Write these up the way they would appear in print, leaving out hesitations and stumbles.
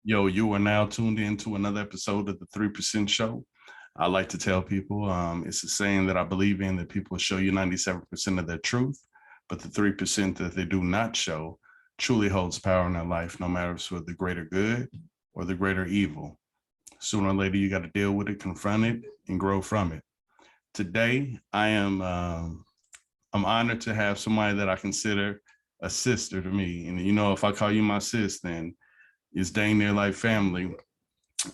Yo, you are now tuned in to another episode of the 3% Show. I like to tell people it's a saying that I believe in that people show you 97% of their truth, but the 3% that they do not show truly holds power in their life, no matter if it's for the greater good or the greater evil. Sooner or later, you got to deal with it, confront it, and grow from it. Today, I'm honored to have somebody that I consider a sister to me. And if I call you my sis, then it's dang near like family.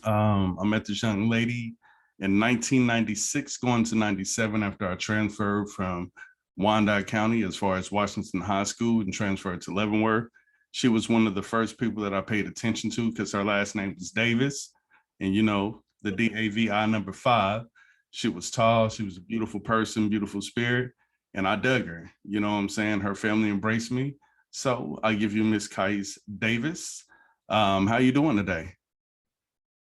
I met this young lady in 1996, going to 97 after I transferred from Wyandotte County as far as Washington High School and transferred to Leavenworth. She was one of the first people that I paid attention to because her last name was Davis. And the DAVI number 5. She was tall. She was a beautiful person, beautiful spirit. And I dug her. You know what I'm saying? Her family embraced me. So I give you Miss Khy Davis. How you doing today?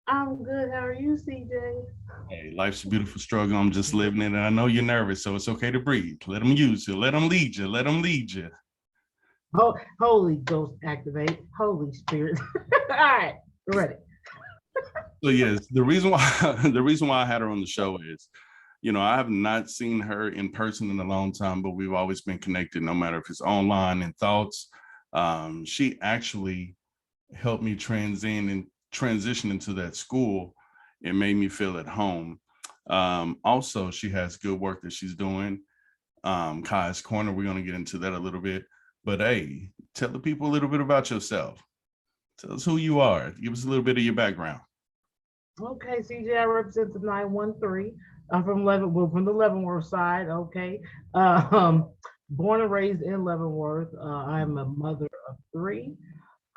I'm good. How are you, CJ? Hey, life's a beautiful struggle. I'm just living it. And I know you're nervous, so it's okay to breathe. Let them use you. Let them lead you. Let them lead you. Holy Ghost activate. Holy Spirit. All right, we're ready. So yes, the reason why I had her on the show is, I have not seen her in person in a long time, but we've always been connected, no matter if it's online and thoughts. She actually helped me transition into that school. It made me feel at home. Also, she has good work that she's doing. Khys Corner, we're going to get into that a little bit. But hey, tell the people a little bit about yourself. Tell us who you are. Give us a little bit of your background. Okay, CJ, I represent the 913. I'm from the Leavenworth side. Okay, born and raised in Leavenworth. I'm a mother of 3.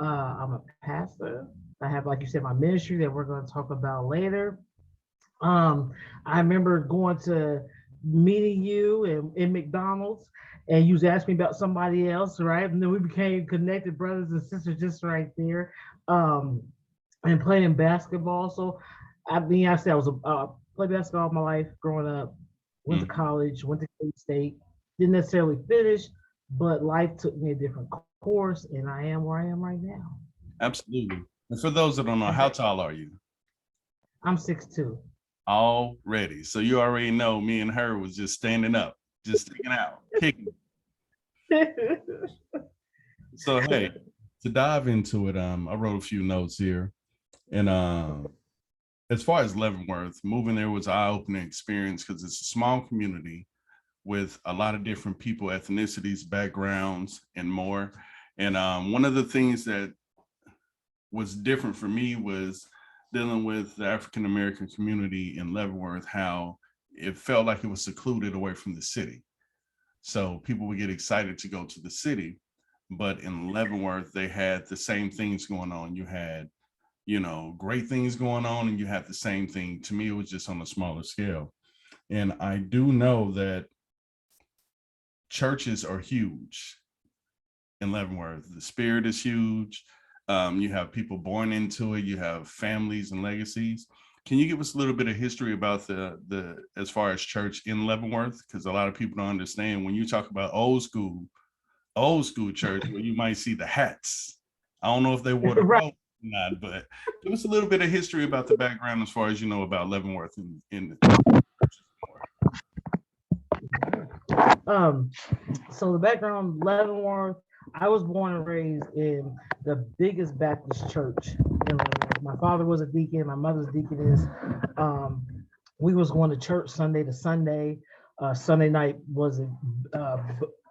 I'm a pastor. I have, like you said, my ministry that we're going to talk about later. I remember going to meeting you in McDonald's, and you was asking me about somebody else, right? And then we became connected brothers and sisters just right there, and playing basketball. So, I mean, I said I was played basketball all my life growing up. Went to college, went to K State. Didn't necessarily finish, but life took me a different course, and I am where I am right now. Absolutely. And for those that don't know, how tall are you? I'm 6'2". Already. So you already know me and her was just standing up, just sticking out, kicking. So hey, to dive into it, I wrote a few notes here. And as far as Leavenworth, moving there was an eye-opening experience because it's a small community with a lot of different people, ethnicities, backgrounds, and more. And one of the things that was different for me was dealing with the African American community in Leavenworth, how it felt like it was secluded away from the city. So people would get excited to go to the city, but in Leavenworth, they had the same things going on. You had, great things going on, and you had the same thing. To me, it was just on a smaller scale. And I do know that churches are huge in Leavenworth. The spirit is huge. You have people born into it. You have families and legacies. Can you give us a little bit of history about the as far as church in Leavenworth? Because a lot of people don't understand when you talk about old school church, where you might see the hats. I don't know if they wore the Right. robe or not, but give us a little bit of history about the background as far as you know about Leavenworth in Um, so the background, Leavenworth. I was born and raised in the biggest Baptist church in Leavenworth. My father was a deacon, my mother's deaconess. Um, we was going to church Sunday to Sunday. Sunday night was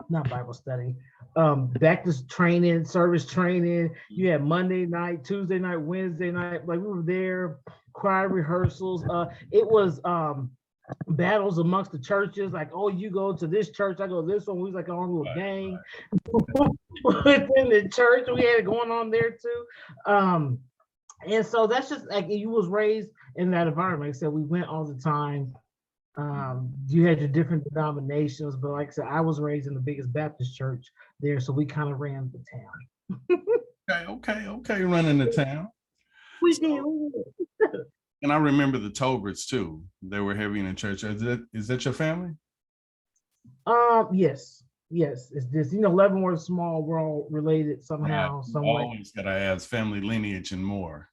not Bible study, Baptist training, service training. You had Monday night, Tuesday night, Wednesday night. Like we were there, choir rehearsals. It was battles amongst the churches, like, oh, you go to this church, I go to this one. We was like on a gang within the church. We had it going on there too. And so that's just like you was raised in that environment. Like I said, we went all the time. You had your different denominations, but like I said, I was raised in the biggest Baptist church there, so we kind of ran the town. okay, running the town. We did. So, and I remember the Toberts too. They were heavy in the church. Is that your family? Yes, yes. It's this, Leavenworth small, we're all related Right. somehow, You some way. always gotta ask family lineage and more.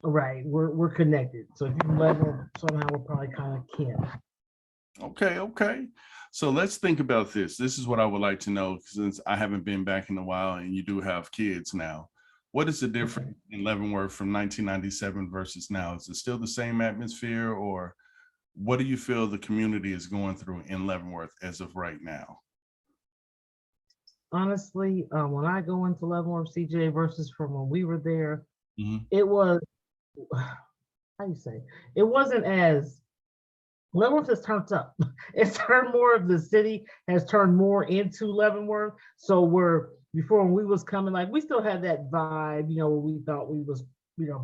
Right. We're connected. So if you level somehow, we're probably kind of kin. Okay, okay. So let's think about this. This is what I would like to know since I haven't been back in a while and you do have kids now. What is the difference in Leavenworth from 1997 versus now? Is it still the same atmosphere, or what do you feel the community is going through in Leavenworth as of right now? Honestly, when I go into Leavenworth CJ versus from when we were there, Mhm. it was how you say it wasn't as Leavenworth has turned up. It's turned more of the city has turned more into Leavenworth. So we're before when we was coming, like we still had that vibe, where we thought we was,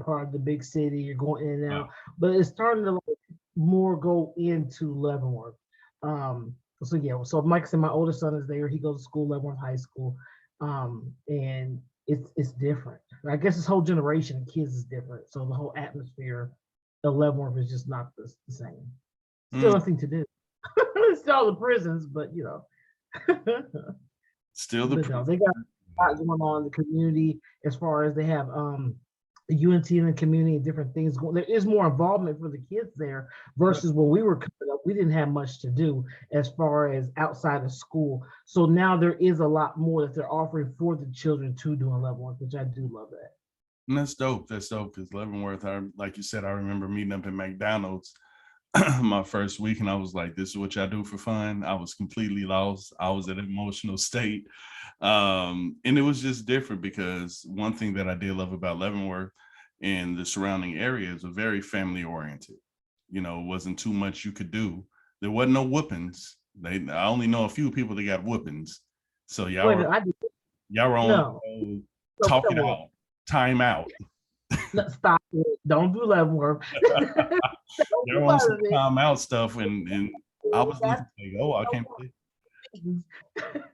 part of the big city, you're going in and Yeah. out, but it's starting to like more go into Leavenworth. So yeah, so like I said, my oldest son is there. He goes to school, Leavenworth High School. And it's different. I guess this whole generation of kids is different. So the whole atmosphere of Leavenworth is just not the same. Still Mm, nothing to do. Still the prisons, but still the but no, they got a lot going on in the community as far as they have unity in the community and different things going. There is more involvement for the kids there versus when we were coming up. We didn't have much to do as far as outside of school. So now there is a lot more that they're offering for the children to do in Leavenworth, which I do love that. and that's dope. That's dope because Leavenworth, like you said, I remember meeting up at McDonald's my first week, and I was like, "This is what y'all do for fun." I was completely lost. I was in an emotional state, and it was just different because one thing that I did love about Leavenworth and the surrounding areas are very family oriented. It wasn't too much you could do. There wasn't no whoopings. I only know a few people that got whoopings. So Wait a minute, I did y'all were on no. So talk it what? out, time out. No, stop it. Don't do Leavenworth. Don't Y'all do were on some Leavenworth. time out stuff, and I was looking like, oh, I can't believe.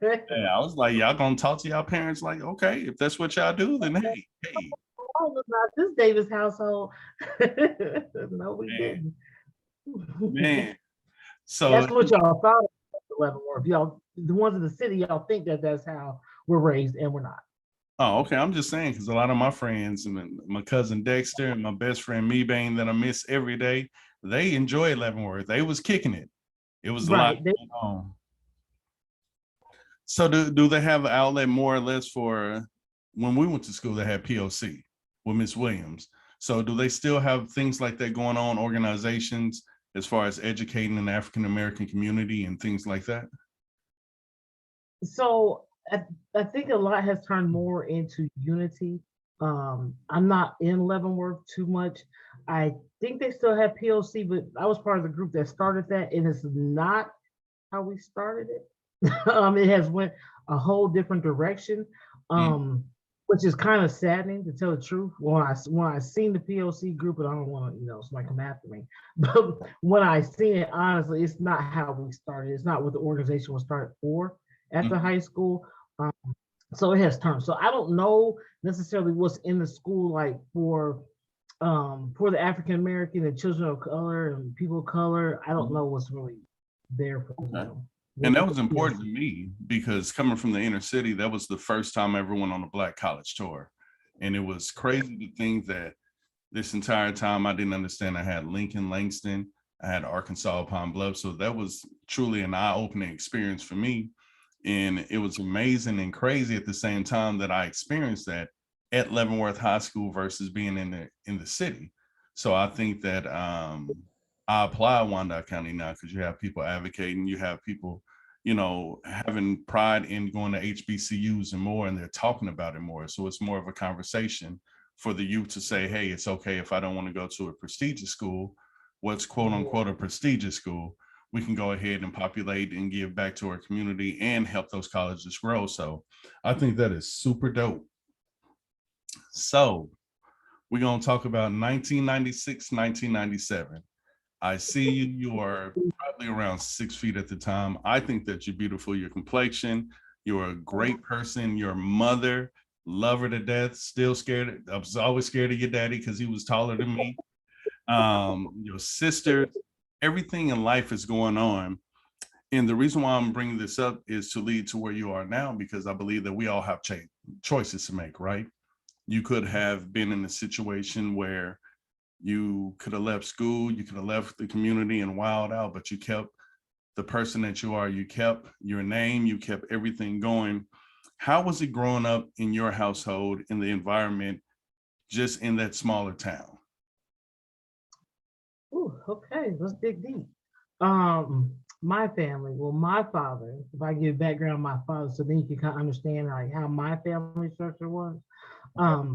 Yeah, I was like, y'all gonna talk to y'all parents like, okay, if that's what y'all do, then hey, hey, Oh, not this Davis household. No, we man, didn't. man. So, That's what y'all thought of Leavenworth. Y'all, the ones in the city, y'all think that that's how we're raised, and we're not. oh, okay. I'm just saying because a lot of my friends, and my cousin Dexter and my best friend Mebane that I miss every day, they enjoy Leavenworth. They was kicking it. It was a lot Right. They, going on. So do they have an outlet more or less for when we went to school? They had POC with Miss Williams. So do they still have things like that going on? Organizations as far as educating an African American community and things like that. so I think a lot has turned more into unity. I'm not in Leavenworth too much. I think they still have POC, but I was part of the group that started that, and it's not how we started it. It has went a whole different direction, Mm, which is kind of saddening to tell the truth. When I seen the POC group, and I don't want to, somebody come after me, but when I seen it, honestly, it's not how we started. It's not what the organization was started for at the mm, high school. Um, so it has turned. So I don't know necessarily what's in the school like for the African American and children of color and people of color. I don't mm. know what's really there for Okay. them. And With that the was important to POC. me because coming from the inner city, that was the first time I ever went on a Black college tour. And it was crazy to think that this entire time I didn't understand I had Lincoln, Langston, I had Arkansas upon Bluff. So that was truly an eye-opening experience for me. And it was amazing and crazy at the same time that I experienced that at Leavenworth High School versus being in the city. So I think that I apply Wyandotte County now because you have people advocating, you have people, having pride in going to HBCUs and more, and they're talking about it more. So it's more of a conversation for the youth to say, hey, it's okay if I don't want to go to a prestigious school. What's quote unquote a prestigious school? We can go ahead and populate and give back to our community and help those colleges grow. So I think that is super dope. So we're going to talk about 1996, 1997. I see you. You are probably around 6 feet at the time. I think that you're beautiful. Your complexion, you're a great person. Your mother, love her to death. Still scared. I was always scared of your daddy because he was taller than me. Your sister, everything in life is going on. And the reason why I'm bringing this up is to lead to where you are now, because I believe that we all have choices to make, right? You could have been in a situation where You could have left school, you could have left the community and wild out, but you kept the person that you are. You kept your name, you kept everything going. How was it growing up in your household, in the environment, just in that smaller town? Ooh, okay, let's dig deep. Um, my family, well, my father, if I give background on my father, so then you can kind of understand like how my family structure was. Okay.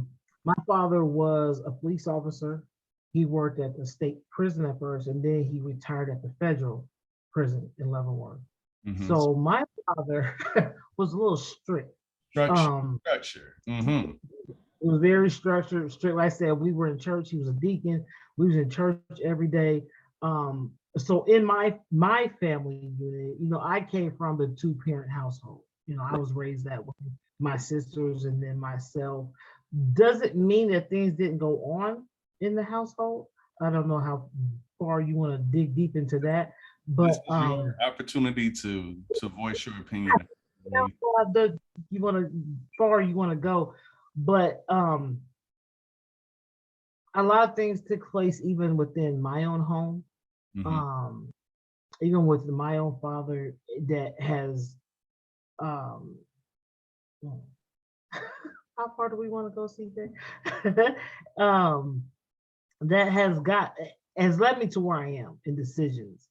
My father was a police officer. He worked at the state prison at first, and then he retired at the federal prison in Leavenworth. Mm-hmm. So my father was a little strict. Structure. Um, Structure. Mm-hmm. it was very structured, strict. Like I said, we were in church. He was a deacon. We was in church every day. So in my family unit, I came from the two-parent household. I was raised that way. My sisters and then myself. Doesn't mean that things didn't go on in the household. I don't know how far you want to dig deep into that, This but is your opportunity to voice your opinion. how you want to far you want to go, but a lot of things took place even within my own home. Mm-hmm. Even with my own father that has um how far do we want to go, CJ? um that has led me to where I am in decisions.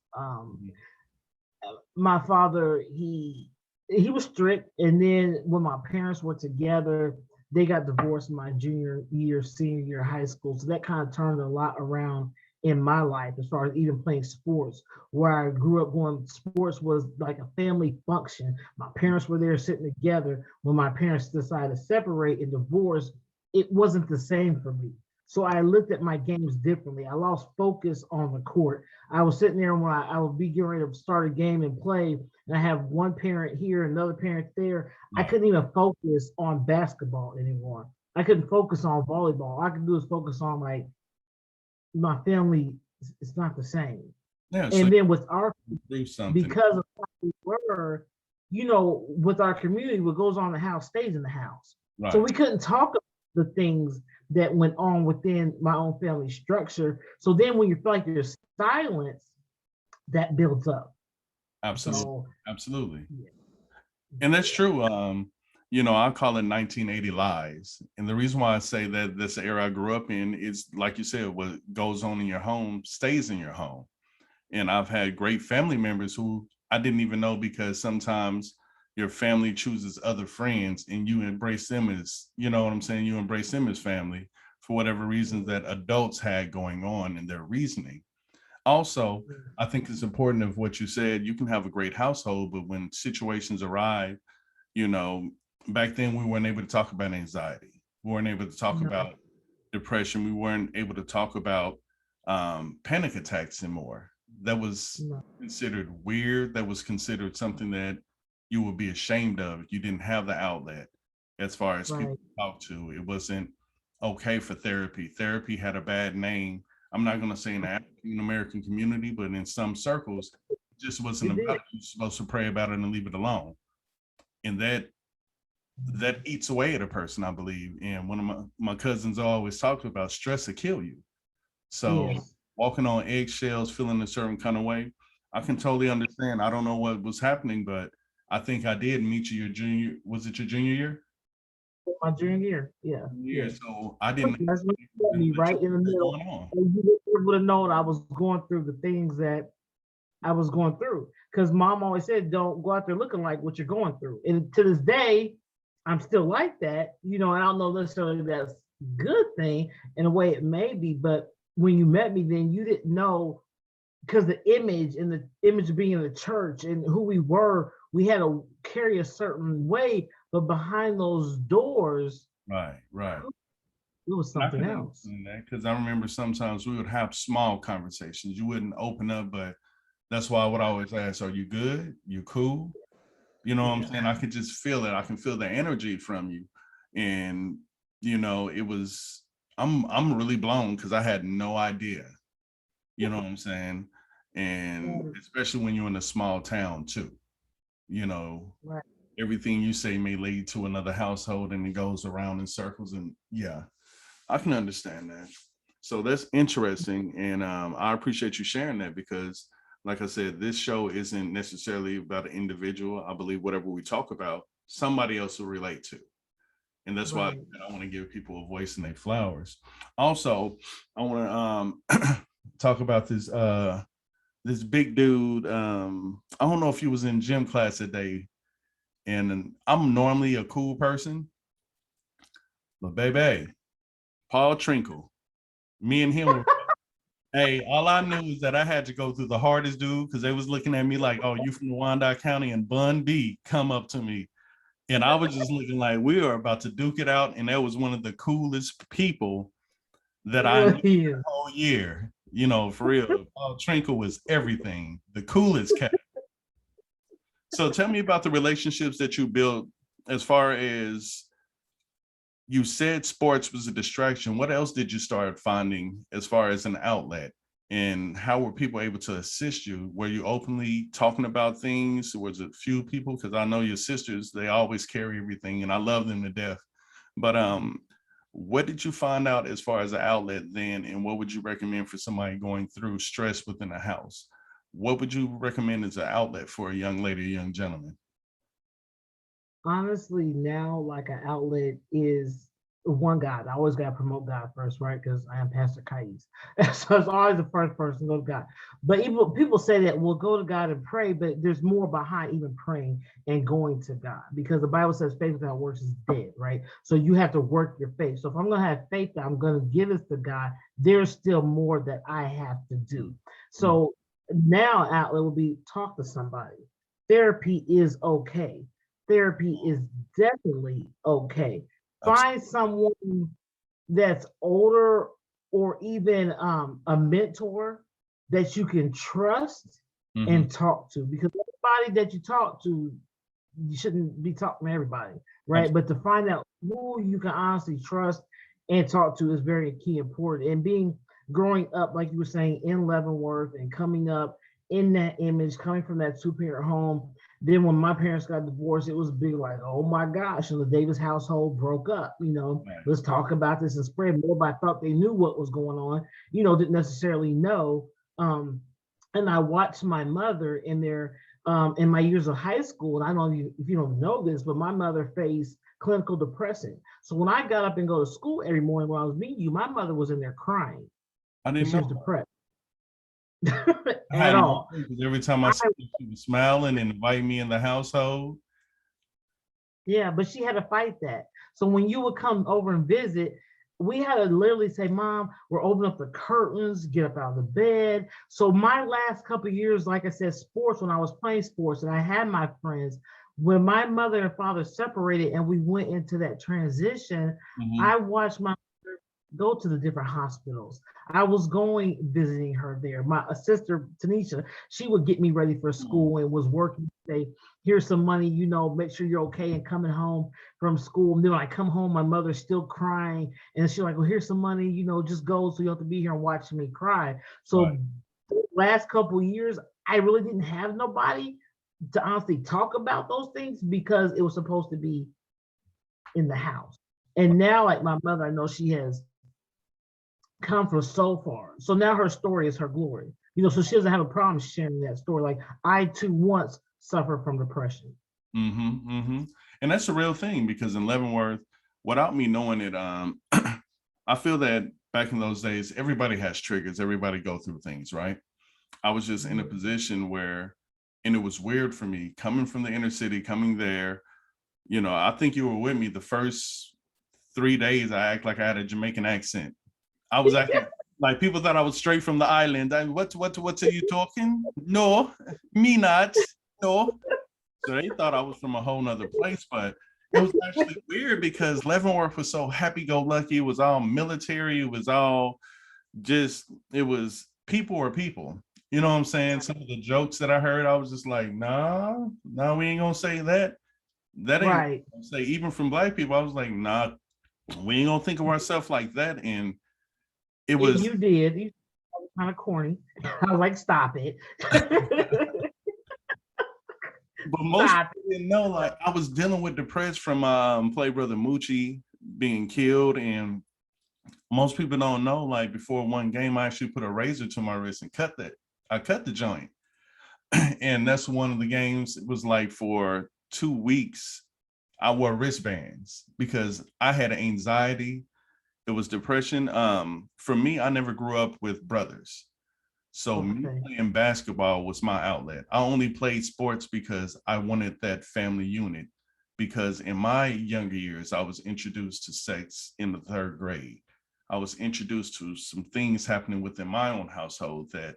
My father, he was strict, and then when my parents were together, they got divorced my junior year, senior year of high school. So that kind of turned a lot around in my life as far as even playing sports. Where I grew up going, sports was like a family function. My parents were there sitting together. When my parents decided to separate and divorce, it wasn't the same for me. So I looked at my games differently. I lost focus on the court. I was sitting there when I would be getting ready to start a game and play, and I have one parent here, another parent there. I couldn't even focus on basketball anymore. I couldn't focus on volleyball. All I could do is focus on like my family. It's not the same. Yeah. So And then with our, do something. because of how we were, with our community, what goes on in the house stays in the house. So Right. we couldn't talk about the things that went on within my own family structure. So then when you feel like there's silence, that builds up. Absolutely. So Absolutely. yeah. And that's true. I call it 1980 lies. And the reason why I say that this era I grew up in is, like you said, what goes on in your home stays in your home. And I've had great family members who I didn't even know, because sometimes your family chooses other friends and you embrace them as, you know what I'm saying? You embrace them as family for whatever reasons that adults had going on in their reasoning. Also, I think it's important of what you said. You can have a great household, but when situations arrive, you know, back then we weren't able to talk about anxiety. We weren't able to talk No, about depression. We weren't able to talk about panic attacks anymore. That was no, considered weird. That was considered something that you would be ashamed of. You didn't have the outlet as far as people right. to talk to. It wasn't okay for therapy. Therapy had a bad name. I'm not going to say in the African American community, but in some circles, it just wasn't It about did. it. You're supposed to pray about it and leave it alone. And that eats away at a person, I believe. And one of my cousins always talked about stress will kill you. So Yes. walking on eggshells, feeling a certain kind of way, I can totally understand. I don't know what was happening, but I think I did meet you your junior. Was it your junior year? My junior year. Yeah. Year. Yeah. So I didn't That's when you put me that right in the you were middle. going on. And you would have known I was going through the things that I was going through. Because mom always said, don't go out there looking like what you're going through. And to this day, I'm still like that, and I don't know necessarily that's a good thing in a way it may be, but when you met me, then you didn't know, because the image and the image of being in the church and who we were, we had to carry a certain way, but behind those doors, Right, right. it was And I something can else. understand that, because I remember sometimes we would have small conversations. You wouldn't open up, but that's why I would always ask, "Are you good? You cool?" You know what I'm Yeah. saying? I could just feel it. I can feel the energy from you. And it was I'm really blown because I had no idea. You know what I'm saying? And especially when you're in a small town too, you know, Right. everything you say may lead to another household and it goes around in circles. And yeah, I can understand that. So that's interesting. And I appreciate you sharing that because, like I said, this show isn't necessarily about an individual. I believe whatever we talk about, somebody else will relate to. And that's why Right. I want to give people a voice in their flowers. Also, I want to talk about this big dude. I don't know if he was in gym class today, and I'm normally a cool person, but baby, Paul Trinkle, me and him were. Hey, all I knew is that I had to go through the hardest dude because they was looking at me like, "Oh, you from the Wyandotte County and Bun B, come up to me." And I was just looking like we are about to duke it out. And that was one of the coolest people that It I knew really the is. whole year. You know, for real. Paul Trinkle was everything, the coolest cat. So tell me about the relationships that you built as far as you said sports was a distraction. What else did you start finding as far as an outlet? And how were people able to assist you? Were you openly talking about things? Was it few people? Because I know your sisters, they always carry everything and I love them to death. But what did you find out as far as an outlet then? And what would you recommend for somebody going through stress within a house? What would you recommend as an outlet for a young lady, a young gentleman? Honestly, now like an outlet is one God. I always got to promote God first, right? Because I am Pastor Khys. So it's always the first person to go to God. But even people say that we'll go to God and pray, but there's more behind even praying and going to God because the Bible says faith without works is dead, right? So you have to work your faith. So if I'm going to have faith that I'm going to give this to God, there's still more that I have to do. So now outlet will be talk to somebody. Therapy is okay. Therapy is definitely okay. Find someone that's older or even a mentor that you can trust Mhm. and talk to because everybody that you talk to, you shouldn't be talking to everybody, right? But to find out who you can honestly trust and talk to is very key important. And being growing up, like you were saying, in Leavenworth and coming up in that image, coming from that two-parent home. Then when my parents got divorced, it was big like, oh my gosh, and the Davis household broke up. Right. Let's talk about this and spread more. But I thought they knew what was going on, didn't necessarily know. And I watched my mother in my years of high school, and I don't know if you don't know this, but my mother faced clinical depression. So when I got up and go to school every morning when I was meeting you, my mother was in there crying I because didn't she know was that. depressed I at had no all. idea because every time I see her, she was smiling and inviting me in the household. Yeah, but she had to fight that. So when you would come over and visit, we had to literally say, Mom, we're opening up the curtains, get up out of the bed. So my last couple of years, like I said, sports, when I was playing sports and I had my friends, when my mother and father separated and we went into that transition, Mhm. I watched my go to the different hospitals. I was going visiting her there. My sister Tanisha, she would get me ready for school and was working. Say, here's some money, make sure you're okay and coming home from school. And then when I come home, my mother's still crying, and she's like, "Well, here's some money, just go, so you have to be here and watch me cry." Right. So last couple of years, I really didn't have nobody to honestly talk about those things because it was supposed to be in the house. And now, like my mother, I know she has come from so far. So now her story is her glory. So she doesn't have a problem sharing that story. Like I too once suffered from depression. Mm-hmm. Mm-hmm. And that's a real thing because in Leavenworth, without me knowing it, I feel that back in those days, everybody has triggers. Everybody go through things, right? I was just in a position where, and it was weird for me coming from the inner city, coming there. I think you were with me the first 3 days. I act like I had a Jamaican accent. I was acting like people thought I was straight from the island. What are you talking? No, me not. No. So they thought I was from a whole nother place, but it was actually weird because Leavenworth was so happy-go-lucky. It was all military. It was all it was people are people. You know what I'm saying? Some of the jokes that I heard, I was just like, nah, nah, we ain't gonna say that. That ain't what Right. I'm gonna say. Even from black people, I was like, nah, we ain't gonna think of ourselves like that. And it And was, you did. You kind of corny. I was like, stop it. but most Stop people didn't know, like I was dealing with depression from Play Brother Moochie being killed, and most people don't know, like before one game, I actually put a razor to my wrist and I cut the joint. And that's one of the games. It was like for 2 weeks, I wore wristbands because I had anxiety. It was depression. For me, I never grew up with brothers. So me Okay. playing basketball was my outlet. I only played sports because I wanted that family unit. Because in my younger years, I was introduced to sex in the 3rd grade. I was introduced to some things happening within my own household that,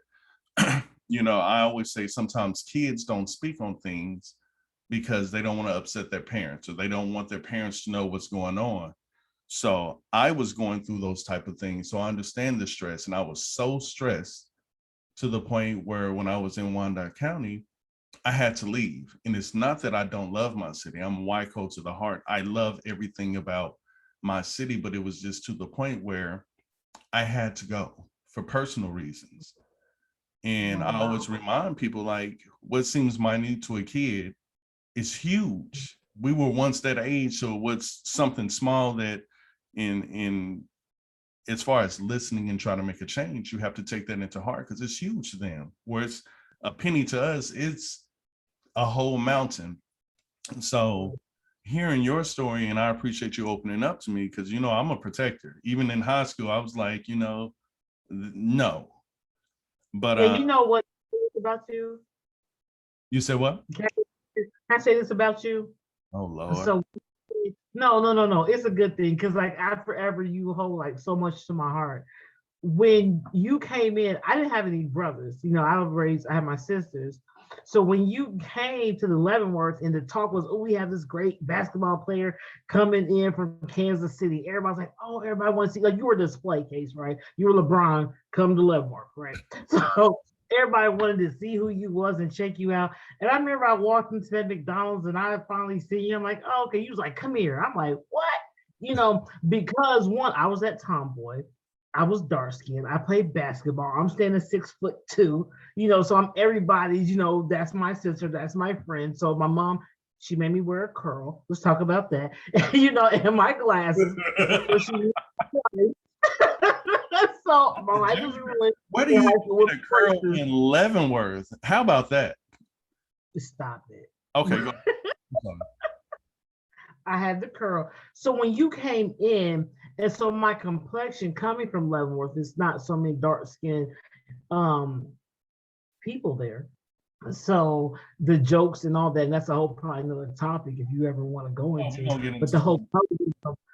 I always say sometimes kids don't speak on things because they don't want to upset their parents or they don't want their parents to know what's going on. So I was going through those type of things. So I understand the stress. And I was so stressed to the point where when I was in Wyandotte County, I had to leave. And it's not that I don't love my city. I'm a Waco to the heart. I love everything about my city, but it was just to the point where I had to go for personal reasons. And Oh, I always wow. remind people like what seems minute to a kid is huge. We were once that age, so what's something small that in as far as listening and trying to make a change, you have to take that into heart because it's huge to them. Whereas a penny to us, it's a whole mountain. So hearing your story, and I appreciate you opening up to me because I'm a protector. Even in high school, I was like, no. But And you know what about you? you said what? Can I say this about you? Oh Lord. So no, no, no, no. It's a good thing because like I forever you hold like so much to my heart. When you came in, I didn't have any brothers. I had my sisters. So when you came to the Leavenworth and the talk was, oh, we have this great basketball player coming in from Kansas City. Everybody's like, oh, everybody wants to see, like you were a display case, right? You were LeBron, come to Leavenworth, right? So everybody wanted to see who you was and check you out. And I remember I walked into that McDonald's and I finally seen you. I'm like, oh, okay. You was like, come here. I'm like, what? Because one, I was that tomboy. I was dark skinned. I played basketball. I'm standing 6'2", so I'm everybody's, that's my sister, that's my friend. So my mom, she made me wear a curl. Let's talk about that. And my glasses. So she so my life was ruined Where do in you high school with get a curl braces. in Leavenworth? How about that? Stop it. Okay, go. I had the curl. So when you came in, and so my complexion coming from Leavenworth, is not so many dark skinned um people there. So the jokes and all that, and that's a whole probably another topic if you ever want to go Oh, we're into. gonna get But into the whole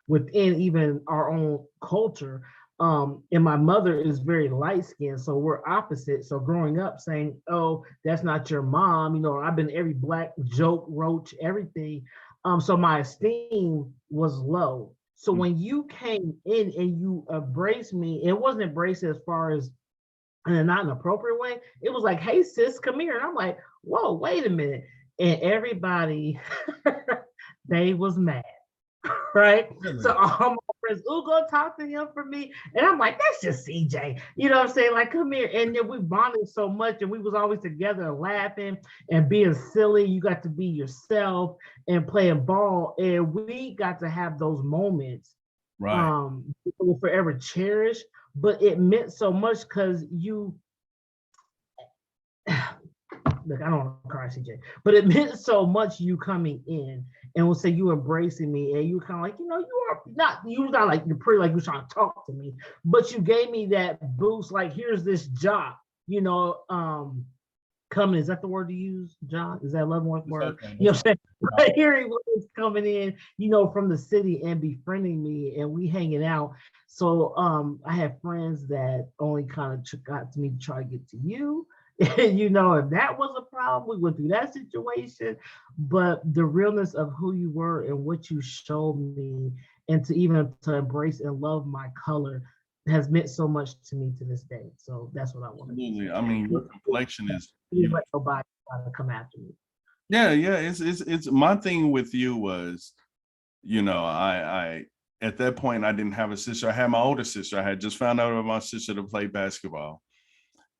within even our own culture, and my mother is very light skinned, so we're opposite. So growing up saying, "Oh, that's not your mom," I've been every black joke, roach, everything. So my esteem was low. So when you came in and you embraced me, it wasn't embraced as far as in not an appropriate way. It was like, hey sis, come here. And I'm like, whoa, wait a minute. And everybody, they was mad, right? So really. all my friends, ooh, go talk to him for me. And I'm like, that's just CJ. You know what I'm saying? Like, come here. And then we bonded so much and we was always together and laughing and being silly. You got to be yourself and playing ball. And we got to have those moments Right. will forever cherish, but it meant so much because you look, I don't want to cry, CJ, but it meant so much you coming in and will say you embracing me and you were kind of like, you was not like you're pretty like you was trying to talk to me, but you gave me that boost, like here's this job, coming, is that the word to use, John? Is that Leavenworth It's word? okay. You know what I'm saying? But here he was coming in, from the city and befriending me and we hanging out. So I had friends that only kind of got to me to try to get to you. And if that was a problem, we went through that situation. But the realness of who you were and what you showed me, and to even to embrace and love my color has meant so much to me to this day. So that's what I wanted to Absolutely. say. I mean, your complexion is Let beautiful. nobody try to come after me. Yeah, yeah. It's my thing with you was, I at that point I didn't have a sister. I had my older sister. I had just found out about my sister to play basketball.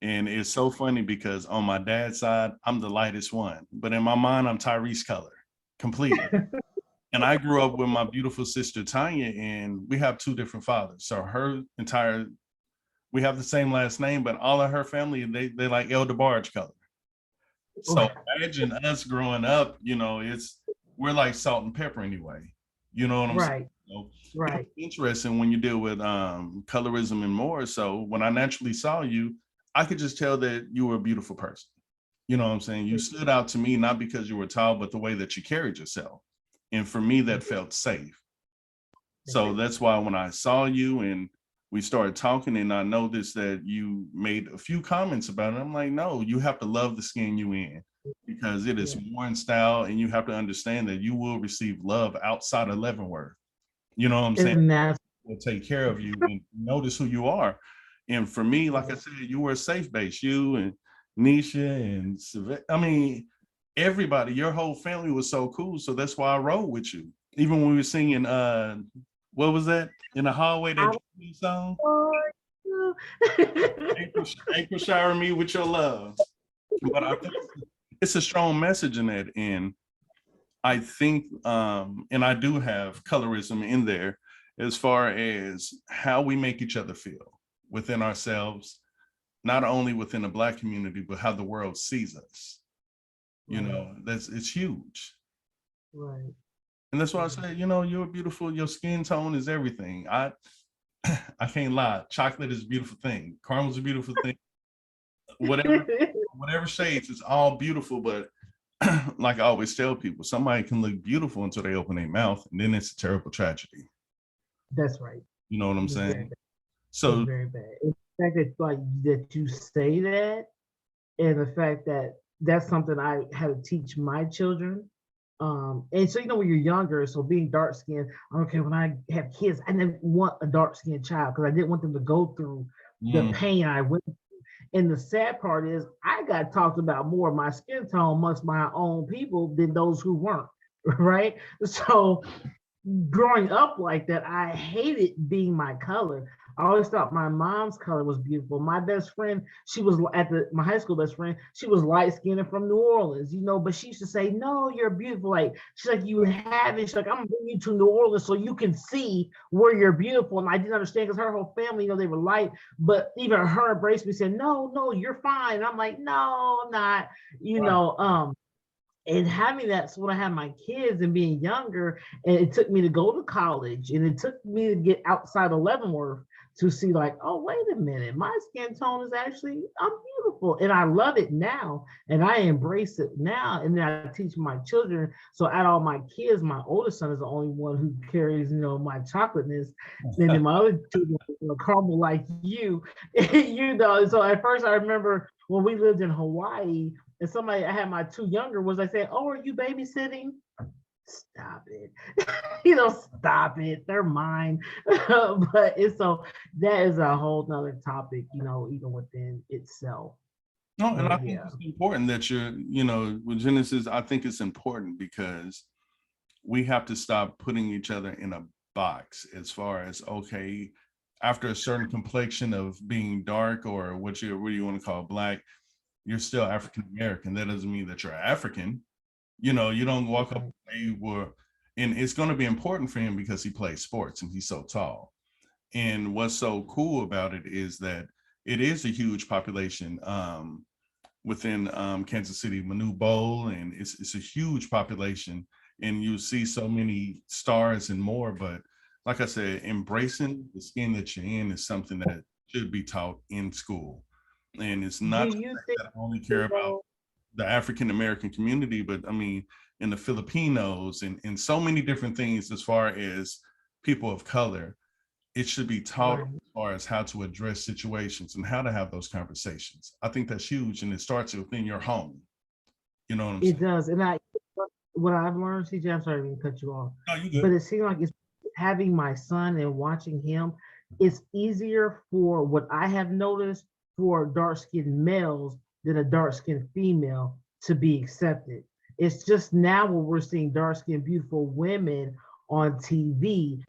And it's so funny because on my dad's side, I'm the lightest one. But in my mind, I'm Tyrese color completely. And I grew up with my beautiful sister Tanya, and we have two different fathers. So we have the same last name, but all of her family, they like El DeBarge color. So imagine us growing up, we're like salt and pepper anyway. You know what I'm saying? Right, So right. it's interesting when you deal with colorism and more. So when I naturally saw you, I could just tell that you were a beautiful person. You know what I'm saying? You stood out to me, not because you were tall, but the way that you carried yourself. And for me, that felt safe. So that's why when I saw you and we started talking and I noticed that you made a few comments about it, I'm like, no, you have to love the skin you in because it is one style and you have to understand that you will receive love outside of Leavenworth. You know what I'm saying? And that's Will take care of you and notice who you are. And for me, like I said, you were a safe base. You and Nisha and I mean, everybody, your whole family was so cool. So that's why I rode with you. Even when we were singing what was that in the hallway, that song? April shower me with your love. But I think it's a strong message in that. And I think and I do have colorism in there as far as how we make each other feel within ourselves, not only within the Black community, but how the world sees us. It's huge. right. And that's why I say, you're beautiful. Your skin tone is everything. I can't lie. Chocolate is a beautiful thing. Caramel's a beautiful thing. Whatever shades, it's all beautiful. But like I always tell people, somebody can look beautiful until they open their mouth, and then it's a terrible tragedy. That's right. You know what I'm It's saying? So it's very bad. The fact that that you say that, and the fact that that's something I had to teach my children. And so when you're younger, so being dark skinned, okay, when I have kids, I didn't want a dark skinned child because I didn't want them to go through the pain I went through. And the sad part is I got talked about more of my skin tone amongst my own people than those who weren't, right? So growing up like that, I hated being my color. I always thought my mom's color was beautiful. My best friend, she was my high school best friend, she was light skinned and from New Orleans, but she used to say, no, you're beautiful. Like, she's like, you have it. She's like, I'm gonna bring you to New Orleans so you can see where you're beautiful. And I didn't understand because her whole family, they were light, but even her embraced me, said, no, you're fine. And I'm like, no, I'm not, and having that, so when I had my kids and being younger, and it took me to go to college, and it took me to get outside of Leavenworth to see like, oh, wait a minute, my skin tone is actually, I'm beautiful. And I love it now. And I embrace it now. And then I teach my children. So out of all my kids, my oldest son is the only one who carries, my chocolateness. And then my other two caramel like you, So at first I remember when we lived in Hawaii, and I had my two younger ones, I said, oh, are you babysitting? Stop it. Stop it. They're mine. But that is a whole nother topic, even within itself. No, and I think it's important that with Genesis, I think it's important because we have to stop putting each other in a box as far as, okay, after a certain complexion of being dark or what do you want to call Black, you're still African American. That doesn't mean that you're African. You don't walk up and it's going to be important for him because he plays sports and he's so tall. And what's so cool about it is that it is a huge population within Kansas City, Manu Bowl, and it's a huge population. And you see so many stars and more. But like I said, embracing the skin that you're in is something that should be taught in school. And it's not that I only care about the African American community, but I mean, in the Filipinos and so many different things as far as people of color, it should be taught as far as how to address situations and how to have those conversations. I think that's huge, and it starts within your home. You know what I'm saying? It does, and what I've learned, CJ, I'm sorry to cut you off, no, but it seems like it's having my son and watching him. It's easier for what I have noticed for dark-skinned males than a dark-skinned female to be accepted. It's just now when we're seeing dark-skinned, beautiful women on TV,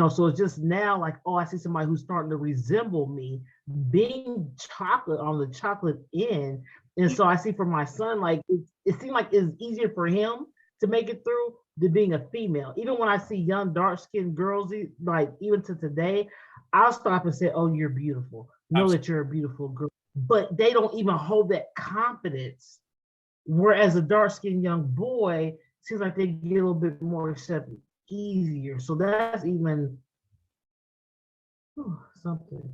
so it's just now like, oh, I see somebody who's starting to resemble me, being chocolate on the chocolate end. And so I see for my son, like it seemed like it's easier for him to make it through being a female. Even when I see young dark skinned girls, like even to today, I'll stop and say, "Oh, you're beautiful. Know that you're a beautiful girl." But they don't even hold that confidence. Whereas a dark skinned young boy seems like they get a little bit more accepted easier. So that's even something.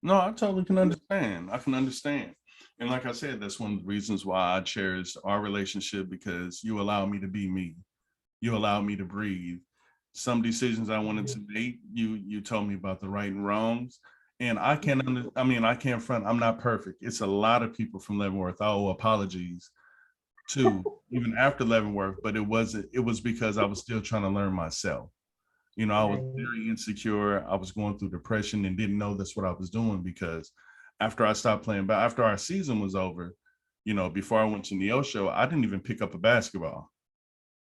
No, I totally can understand. I can understand. And like I said, that's one of the reasons why I cherish our relationship, because you allow me to be me. You allowed me to breathe. Some decisions I wanted to make, you told me about the right and wrongs. And I can't I mean, I can't front, I'm not perfect. It's a lot of people from Leavenworth. I owe apologies to, even after Leavenworth, but it was because I was still trying to learn myself. You know, I was very insecure. I was going through depression and didn't know that's what I was doing, because after I stopped playing, but after our season was over, you know, before I went to Neosho, I didn't even pick up a basketball.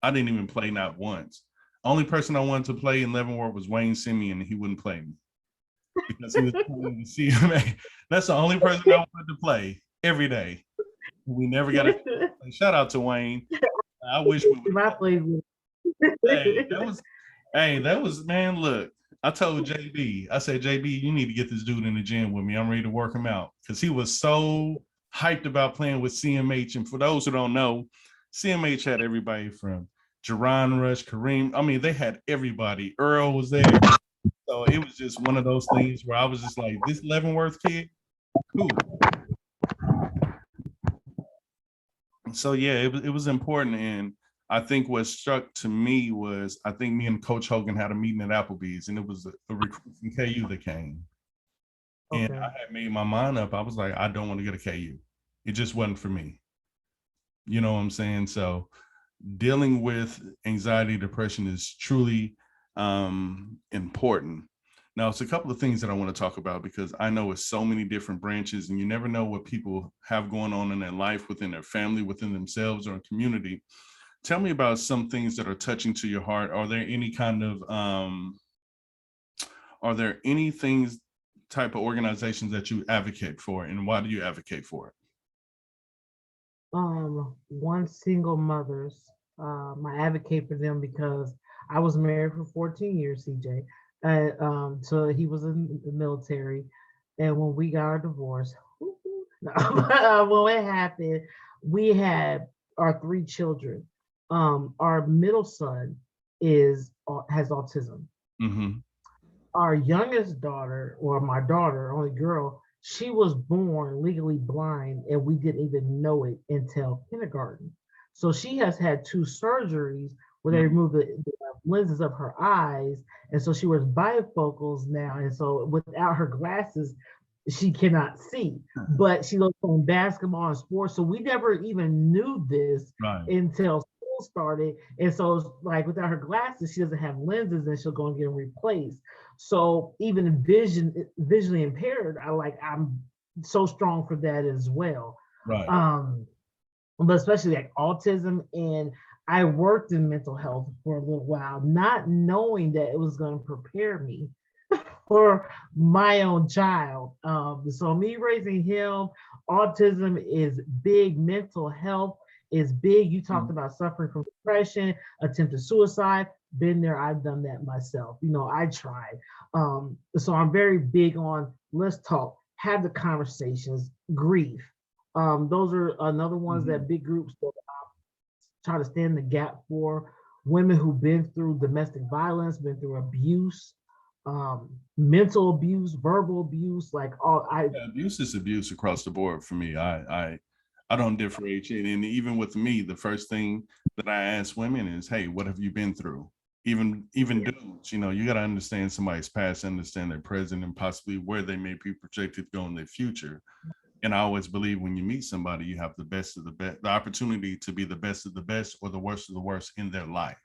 I didn't even play, not once. Only person I wanted to play in Leavenworth was Wayne Simeon, and he wouldn't play me because he was playing the CMA. That's the only person I wanted to play every day. We never got a play. Shout out to Wayne. I wish we would have played. That was man. Look, I told JB, I said, JB, you need to get this dude in the gym with me. I'm ready to work him out, because he was so hyped about playing with CMH. And for those who don't know, CMH had everybody from Jerron Rush, Kareem. I mean, they had everybody. Earl was there. So it was just one of those things where I was just like, this Leavenworth kid, cool. So yeah, it was important. And I think what struck to me was, I think me and Coach Hogan had a meeting at Applebee's, and it was a recruit from KU that came. And I had made my mind up. I was like, I don't want to get a KU. It just wasn't for me. You know what I'm saying? So dealing with anxiety, depression is truly important. Now, it's a couple of things that I want to talk about, because I know it's so many different branches, and you never know what people have going on in their life, within their family, within themselves, or community. Tell me about some things that are touching to your heart. Are there any kind of, are there any things, type of organizations that you advocate for, and why do you advocate for it? One single mothers. I advocate for them because I was married for 14 years, CJ. So he was in the military. And when we got our divorce, when it happened, we had our 3 children. Our middle son has autism. Mm-hmm. Our youngest daughter, or my daughter, only girl, she was born legally blind, and we didn't even know it until kindergarten. So she has had 2 surgeries where they removed the lenses of her eyes, and so she wears bifocals now. And so without her glasses, she cannot see. But she loves on basketball and sports, so we never even knew this until school started. And so it's like, without her glasses, she doesn't have lenses, and she'll go and get them replaced. So even visually impaired, I'm so strong for that as well. Right. But especially like autism, and I worked in mental health for a little while, not knowing that it was going to prepare me for my own child. So me raising him, autism is big, mental health is big. You talked about suffering from depression, attempted suicide. Been there, I've done that myself. You know, I tried. So I'm very big on, let's talk, have the conversations, grief. Those are another ones that big groups that try to stand the gap for. Women who've been through domestic violence, been through abuse, mental abuse, verbal abuse, abuse is abuse across the board for me. I don't differentiate. And even with me, the first thing that I ask women is, hey, what have you been through? Even dudes, you know, you got to understand somebody's past, understand their present, and possibly where they may be projected to go in their future. And I always believe when you meet somebody, you have the best of the best, the opportunity to be the best of the best, or the worst of the worst in their life.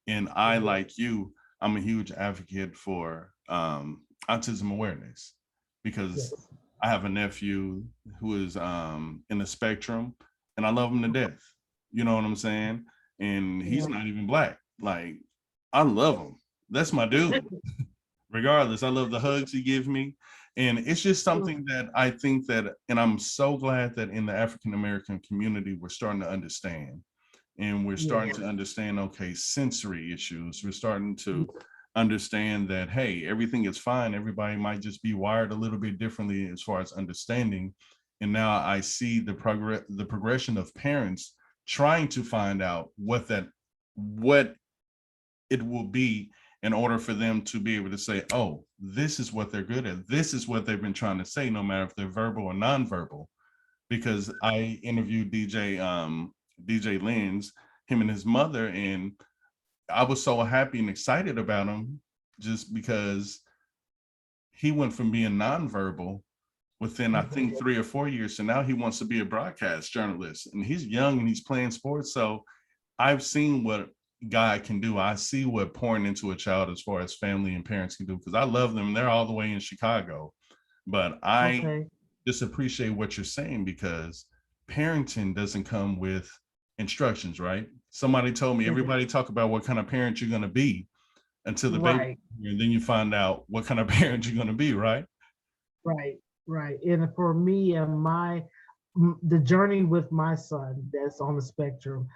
And I, like you, I'm a huge advocate for autism awareness, because I have a nephew who is in the spectrum, and I love him to death. You know what I'm saying? And he's not even Black. Like, I love him. That's my dude. Regardless, I love the hugs he gives me. And it's just something that I think that, and I'm so glad that in the African American community, we're starting to understand. and we're starting to understand, okay, sensory issues. We're starting to understand that, hey, everything is fine. Everybody might just be wired a little bit differently as far as understanding. And now I see the progression of parents trying to find out what it will be in order for them to be able to say, oh, this is what they're good at. This is what they've been trying to say, no matter if they're verbal or nonverbal. Because I interviewed DJ Lenz, him and his mother, and I was so happy and excited about him just because he went from being nonverbal within, I think, 3 or 4 years. So now he wants to be a broadcast journalist, and he's young and he's playing sports. So I've seen what guy can do. I see what pouring into a child as far as family and parents can do, because I love them. They're all the way in Chicago, but I just appreciate what you're saying, because parenting doesn't come with instructions, right? Somebody told me everybody talk about what kind of parent you're going to be until the baby, and then you find out what kind of parent you're going to be, right? Right. And for me and the journey with my son that's on the spectrum,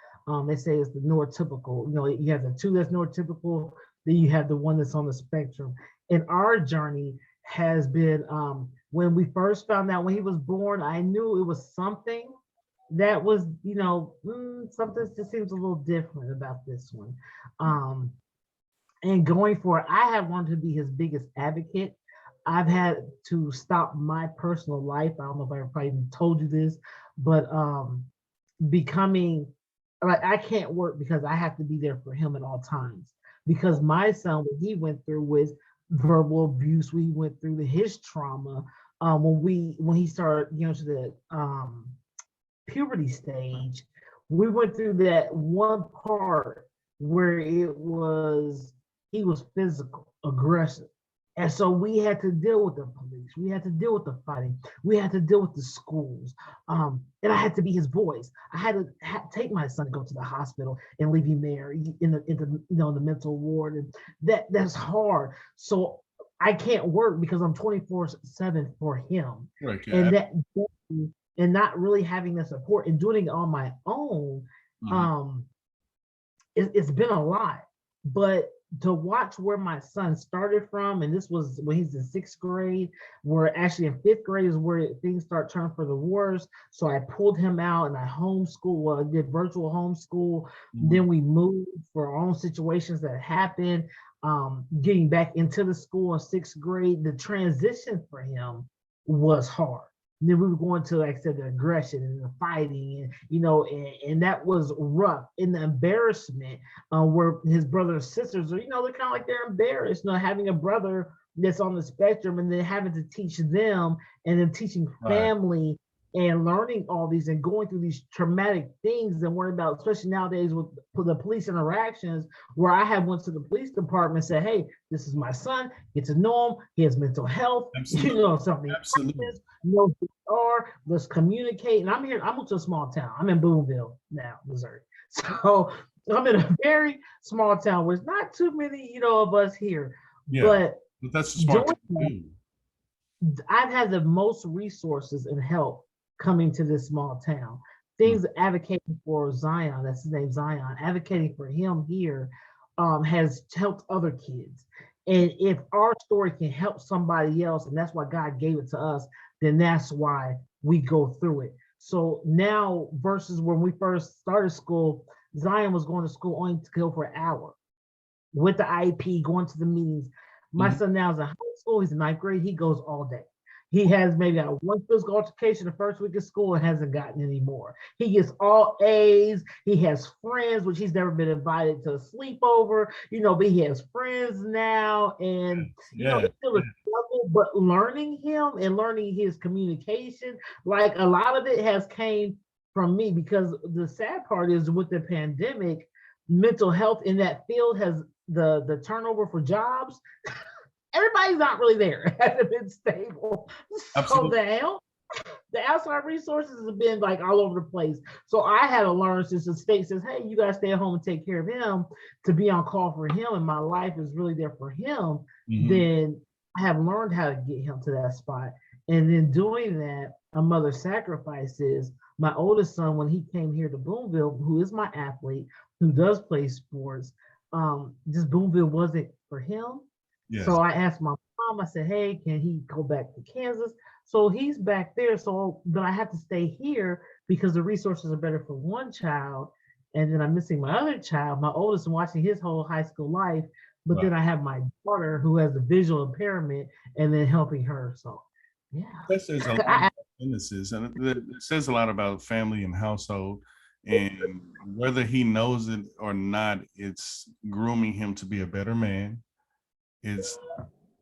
they say it's the neurotypical. You know, you have the two that's neurotypical, then you have the one that's on the spectrum. And our journey has been, when we first found out when he was born, I knew it was something that was, something just seems a little different about this one. And going for it, I have wanted to be his biggest advocate. I've had to stop my personal life. I don't know if I probably even told you this, but becoming like, I can't work because I have to be there for him at all times. Because my son, what he went through with verbal abuse, we went through his trauma. When he started, to the puberty stage, we went through that one part where he was physical, aggressive. And so we had to deal with the police. We had to deal with the fighting. We had to deal with the schools. And I had to be his voice. I had to take my son to go to the hospital and leave him there in the mental ward. And that's hard. So I can't work because I'm 24/7 for him. Right, yeah. And not really having the support and doing it on my own, it's been a lot. But to watch where my son started from, and this was when he's in 6th grade, where actually in 5th grade is where things start turning for the worse. So I pulled him out and I did virtual homeschool. Then we moved for our own situations that happened. Getting back into the school in 6th grade, the transition for him was hard. And then we were going to, like I said, the aggression and the fighting, and that was rough. And the embarrassment, where his brother and sisters are, they're kind of like they're embarrassed, having a brother that's on the spectrum and then having to teach them and then teaching family and learning all these and going through these traumatic things and worrying about, especially nowadays with the police interactions, where I have went to the police department and said, hey, this is my son, get to know him, he has mental health, something. Absolutely. Know who they are, let's communicate. And I moved to a small town. I'm in Boonville now, Missouri. So I'm in a very small town where there's not too many, of us here. Yeah, but that's a smart thing. I've had the most resources and help coming to this small town. Things advocating for Zion, that's his name, Zion, advocating for him here has helped other kids. And if our story can help somebody else, and that's why God gave it to us, then that's why we go through it. So now versus when we first started school, Zion was going to school only to go for an hour with the IEP, going to the meetings. My son now is in high school, he's in 9th grade, he goes all day. He has maybe got one physical altercation the first week of school and hasn't gotten any more. He gets all A's. He has friends, which he's never been invited to a sleepover, but he has friends now. And, it's still a struggle, but learning him and learning his communication, like a lot of it has came from me, because the sad part is with the pandemic, mental health in that field has the turnover for jobs. Everybody's not really there. It hasn't been stable. Absolutely. So the outside resources have been like all over the place. So I had to learn, since the state says, hey, you guys stay at home and take care of him, to be on call for him, and my life is really there for him, then I have learned how to get him to that spot. And then doing that, a mother's sacrifice is. My oldest son, when he came here to Boonville, who is my athlete, who does play sports, just Boonville wasn't for him. Yes. So I asked my mom, I said, hey, can he go back to Kansas? So he's back there. So then I have to stay here because the resources are better for one child. And then I'm missing my other child, my oldest, and watching his whole high school life. But Wow. then I have my daughter who has a visual impairment and then helping her. So, yeah. That says a lot about businesses, and it says a lot about family and household. And whether he knows it or not, it's grooming him to be a better man. It's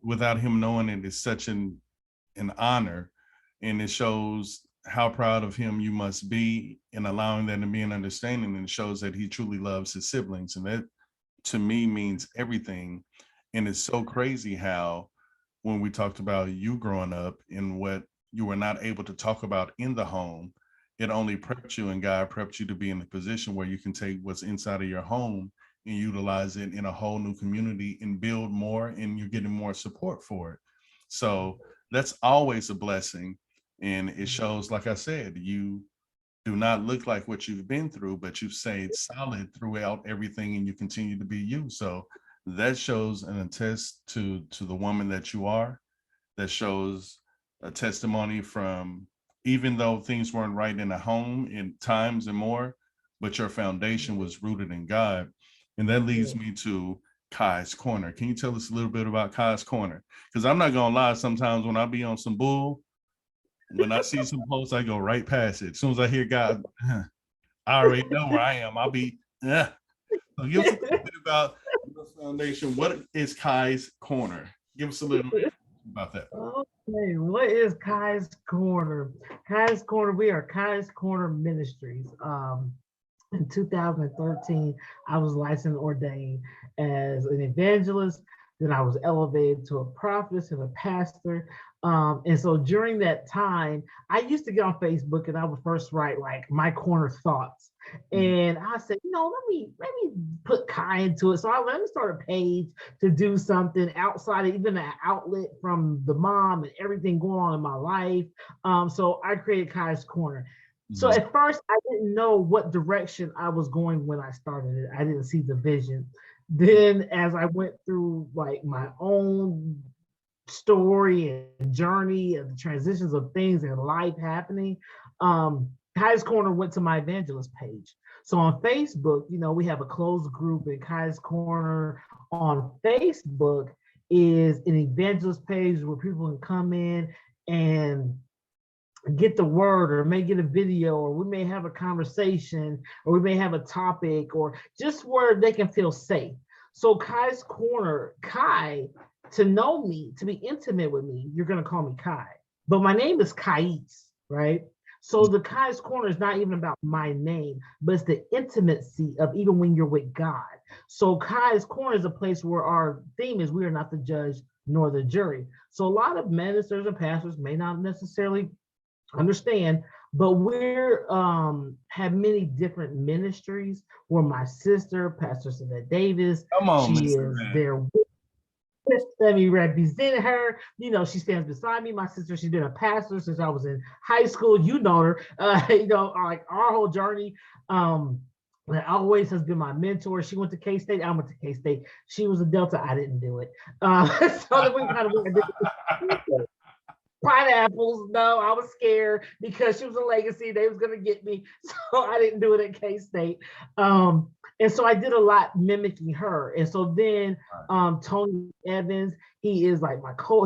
without him knowing it is such an honor, and it shows how proud of him you must be in allowing that to be an understanding, and it shows that he truly loves his siblings, and that to me means everything. And it's so crazy how when we talked about you growing up and what you were not able to talk about in the home, it only prepped you, and God prepped you to be in a position where you can take what's inside of your home and utilize it in a whole new community and build more, and you're getting more support for it. So that's always a blessing. And it shows, like I said, you do not look like what you've been through, but you've stayed solid throughout everything and you continue to be you. So that shows and attests to the woman that you are. That shows a testimony from, even though things weren't right in the home in times and more, but your foundation was rooted in God. And that leads me to Khy's Corner. Can you tell us a little bit about Khy's Corner? Because I'm not gonna lie, sometimes when I be on some bull, when I see some posts, I go right past it. As soon as I hear God, I already know where I am. I'll be, yeah. So give us a little bit about your foundation. What is Khy's Corner? Give us a little bit about that. Okay, what is Khys Corner? Khys Corner, we are Khys Corner Ministries. In 2013, I was licensed ordained as an evangelist. Then I was elevated to a prophet and a pastor. And so during that time, I used to get on Facebook and I would first write like my corner thoughts. And I said, let me put Khy into it. So let me start a page to do something outside of even an outlet from the mom and everything going on in my life. So I created Khy's Corner. So at first, I didn't know what direction I was going when I started it. I didn't see the vision. Then, as I went through like my own story and journey and the transitions of things in life happening, Khy's Corner went to my evangelist page. So on Facebook, we have a closed group, and Khy's Corner on Facebook is an evangelist page where people can come in and get the word, or may get a video, or we may have a conversation, or we may have a topic, or just where they can feel safe. So Khy's Corner, Khy, to know me, to be intimate with me, you're going to call me Khy. But my name is Khys, right? So the Khy's Corner is not even about my name, but it's the intimacy of even when you're with God. So Khy's Corner is a place where our theme is we are not the judge nor the jury. So a lot of ministers and pastors may not necessarily understand, but we're have many different ministries. Where my sister, Pastor Khy Davis, Come on, she Mr. is Man. there. Let me represent her. She stands beside me. My sister, she's been a pastor since I was in high school. You know her. Like our whole journey. That always has been my mentor. She went to K-State. I went to K-State. She was a Delta. I didn't do it. So that we kind of went pineapples. No, I was scared because she was a legacy. They was gonna get me, so I didn't do it at K-State. And so I did a lot mimicking her. And so then Tony Evans, he is like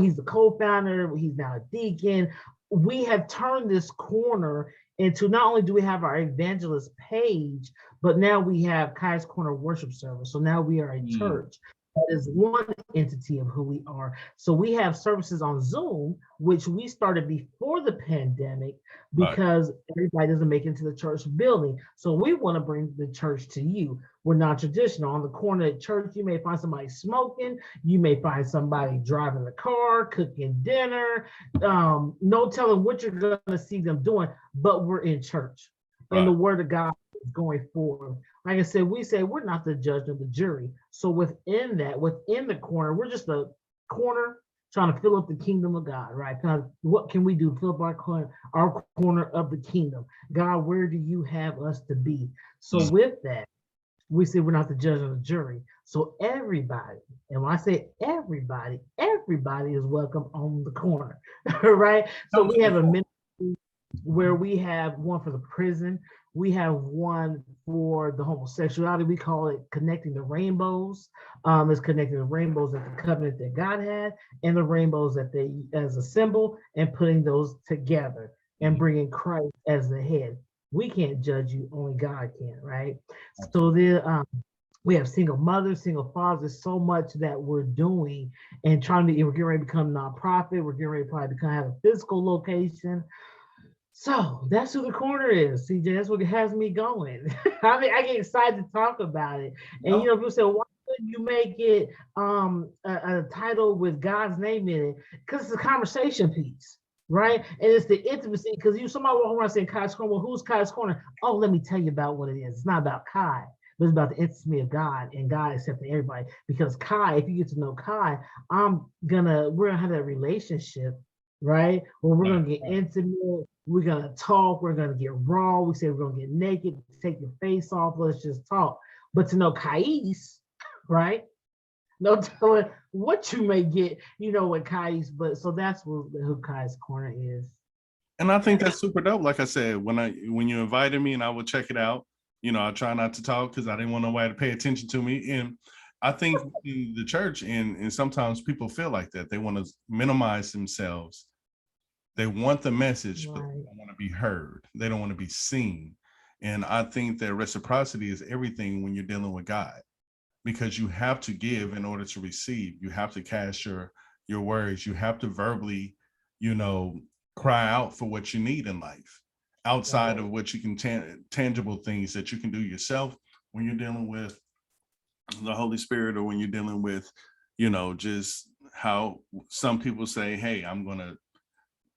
he's the co-founder. He's now a deacon. We have turned this corner into, not only do we have our evangelist page, but now we have Khy's Corner worship service. So now we are a church. That is one entity of who we are. So we have services on Zoom, which we started before the pandemic because everybody doesn't make it into the church building. So we want to bring the church to you. We're not traditional. On the corner at church, you may find somebody smoking. You may find somebody driving the car, cooking dinner. No telling what you're going to see them doing, but we're in church. And the word of God is going forward. Like I said, we say we're not the judge of the jury. So within that, within the corner, we're just a corner trying to fill up the kingdom of God, right? Kind of, what can we do to fill up our corner of the kingdom? God, where do you have us to be? So with that, we say we're not the judge or the jury. So everybody, and when I say everybody, everybody is welcome on the corner, right? So we have a ministry where we have one for the prison, we have one for the homosexuality. We call it connecting the rainbows. It's connecting the rainbows that the covenant that God had and the rainbows that they as a symbol and putting those together and bringing Christ as the head. We can't judge you, only God can, right? So we have single mothers, single fathers, so much that we're doing and trying to, we're getting ready to become nonprofit. We're getting ready to probably have a physical location. So that's who the corner is, CJ. That's what has me going. I mean, I get excited to talk about it. And people say, why couldn't you make it a title with God's name in it? Because it's a conversation piece, right? And it's the intimacy. Because somebody walk around saying Khys Corner. Well, who's Khys Corner? Oh, let me tell you about what it is. It's not about Khy, but it's about the intimacy of God and God accepting everybody. Because Khy, if you get to know Khy, we're gonna have that relationship, right? Well, we're gonna get intimate. We're gonna talk. We're gonna get raw. We say we're gonna get naked. Take your face off. Let's just talk. But to know Khys, right? No telling what you may get, with Khys. But so that's who Khys Corner is. And I think that's super dope. Like I said, when you invited me and I would check it out, I try not to talk because I didn't want nobody to pay attention to me. And I think in the church, and sometimes people feel like that. They want to minimize themselves. They want the message, but they don't want to be heard. They don't want to be seen. And I think that reciprocity is everything when you're dealing with God, because you have to give in order to receive. You have to cast your words. You have to verbally, cry out for what you need in life outside of what you can tangible things that you can do yourself when you're dealing with the Holy Spirit, or when you're dealing with, just how some people say, hey, I'm going to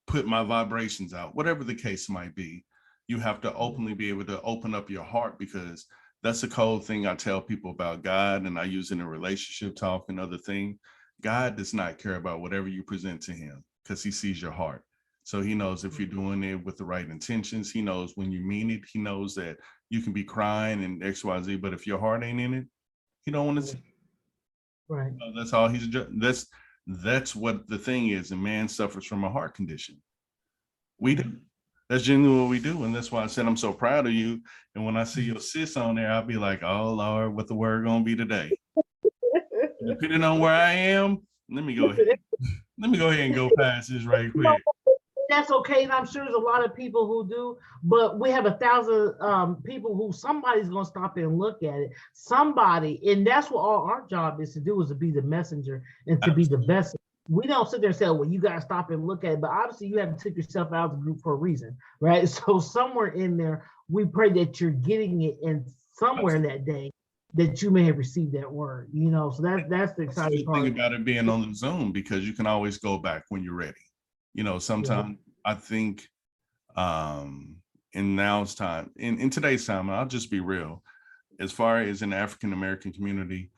put my vibrations out, whatever the case might be. You have to openly be able to open up your heart, because that's a cold thing I tell people about God, and I use in a relationship talk and other thing. God does not care about whatever you present to him, because he sees your heart. So he knows if you're doing it with the right intentions. He knows when you mean it. He knows that you can be crying and XYZ, but if your heart ain't in it, he don't want to see. Right. That's all that's what the thing is. And man suffers from a heart condition. We do. That's genuinely what we do. And that's why I said I'm so proud of you. And when I see your sis on there, I'll be like, oh Lord, what the word gonna be today? Depending on where I am, let me go ahead and go past this right quick. That's okay. And I'm sure there's a lot of people who do, but we have 1,000 people who somebody's going to stop and look at it. Somebody, and that's what all our job is to do, is to be the messenger and to be the vessel. We don't sit there and say, well, you got to stop and look at it. But obviously, you have to take yourself out of the group for a reason, right? So somewhere in there, we pray that you're getting it, and somewhere in that day, that you may have received that word, So that's the exciting part. Thing about it being on the Zoom, because you can always go back when you're ready. Sometimes I think in now's time, in today's time, and I'll just be real, as far as in the African American community,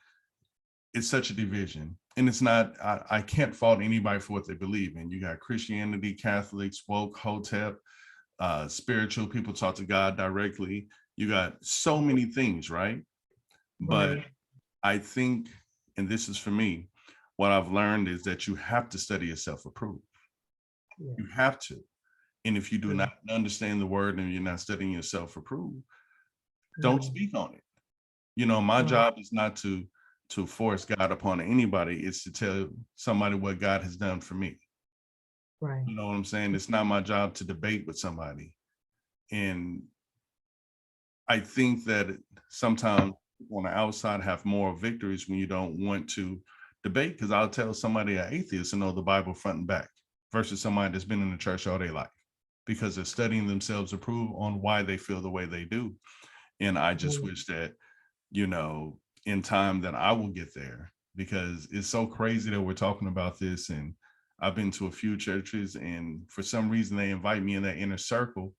it's such a division. And it's not, I can't fault anybody for what they believe in. You got Christianity, Catholics, woke, Hotep, spiritual people talk to God directly. You got so many things, right? But I think, and this is for me, what I've learned is that you have to study yourself approved. You have to. And if you do not understand the word and you're not studying yourself approved, don't speak on it. My job is not to force God upon anybody. It's to tell somebody what God has done for me. Right. You know what I'm saying? It's not my job to debate with somebody. And I think that sometimes on the outside have more victories when you don't want to debate, because I'll tell somebody, an atheist, to know the Bible front and back versus somebody that's been in the church all their life, because they're studying themselves approved on why they feel the way they do. And I just wish that, in time that I will get there, because it's so crazy that we're talking about this. And I've been to a few churches, and for some reason they invite me in that inner circle.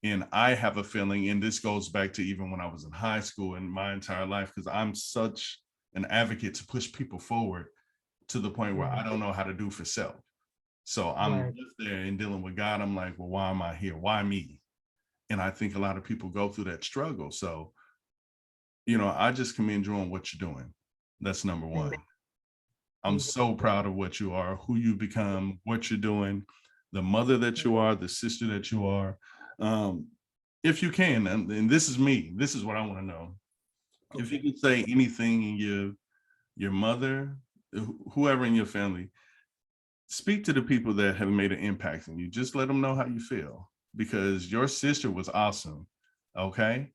And I have a feeling, and this goes back to even when I was in high school and my entire life, because I'm such an advocate to push people forward. to the point where I don't know how to do for self. So I'm Right. just there and dealing with God. I'm like, well, why am I here? Why me? And I think a lot of people go through that struggle. So, I just commend you on what you're doing. That's number one. I'm so proud of what you are, who you become, what you're doing, the mother that you are, the sister that you are. If you can, and this is me, this is what I want to know. If you could say anything in your mother, whoever in your family, speak to the people that have made an impact on you. Just let them know how you feel, because your sister was awesome. Okay.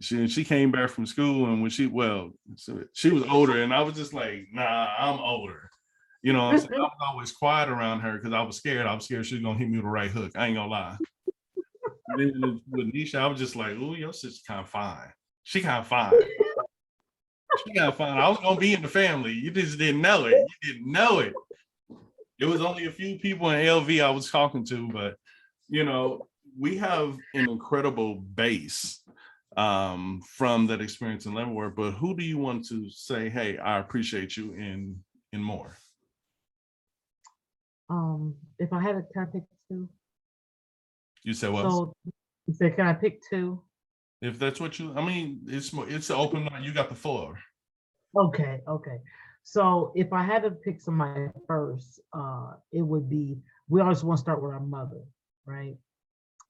She came back from school, and when she was older, and I was just like, nah, I'm older. You know what I'm saying? I was always quiet around her because I was scared. I was scared she was gonna hit me with a right hook. I ain't gonna lie. And then with Nisha, I was just like, "Ooh, your sister's kind of fine. She kind of fine. She kind of fine. I was gonna be in the family. You just didn't know it. You didn't know it. It was only a few people in LV I was talking to, but we have an incredible base from that experience in Leavenworth. But who do you want to say, hey, I appreciate you in more? If I had a, can I pick two? You said what? So you said, can I pick two? If that's what it's an open mic. You got the floor. Okay. So if I had to pick somebody first, it would be, we always want to start with our mother, right?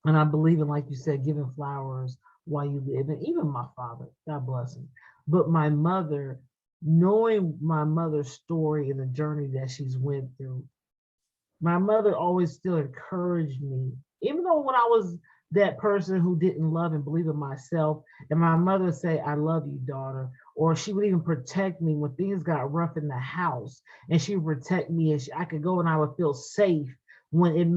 And I believe in, like you said, giving flowers while you live, and even my father, God bless him. But my mother, knowing my mother's story and the journey that she's went through, my mother always still encouraged me, even though when I was that person who didn't love and believe in myself, and my mother would say, I love you, daughter, or she would even protect me when things got rough in the house, and she would protect me, and I could go and I would feel safe when it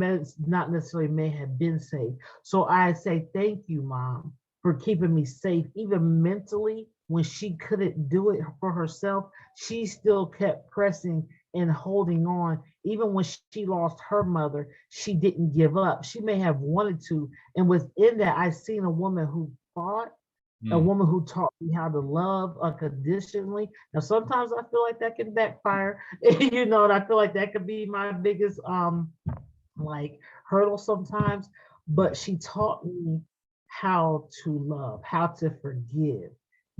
not necessarily may have been safe. So I say, thank you, Mom, for keeping me safe, even mentally. When she couldn't do it for herself, she still kept pressing and holding on. Even when she lost her mother, she didn't give up. She may have wanted to. And within that, I seen a woman who fought, a woman who taught me how to love unconditionally. Now, sometimes I feel like that can backfire, and I feel like that could be my biggest like hurdle sometimes. But she taught me how to love, how to forgive,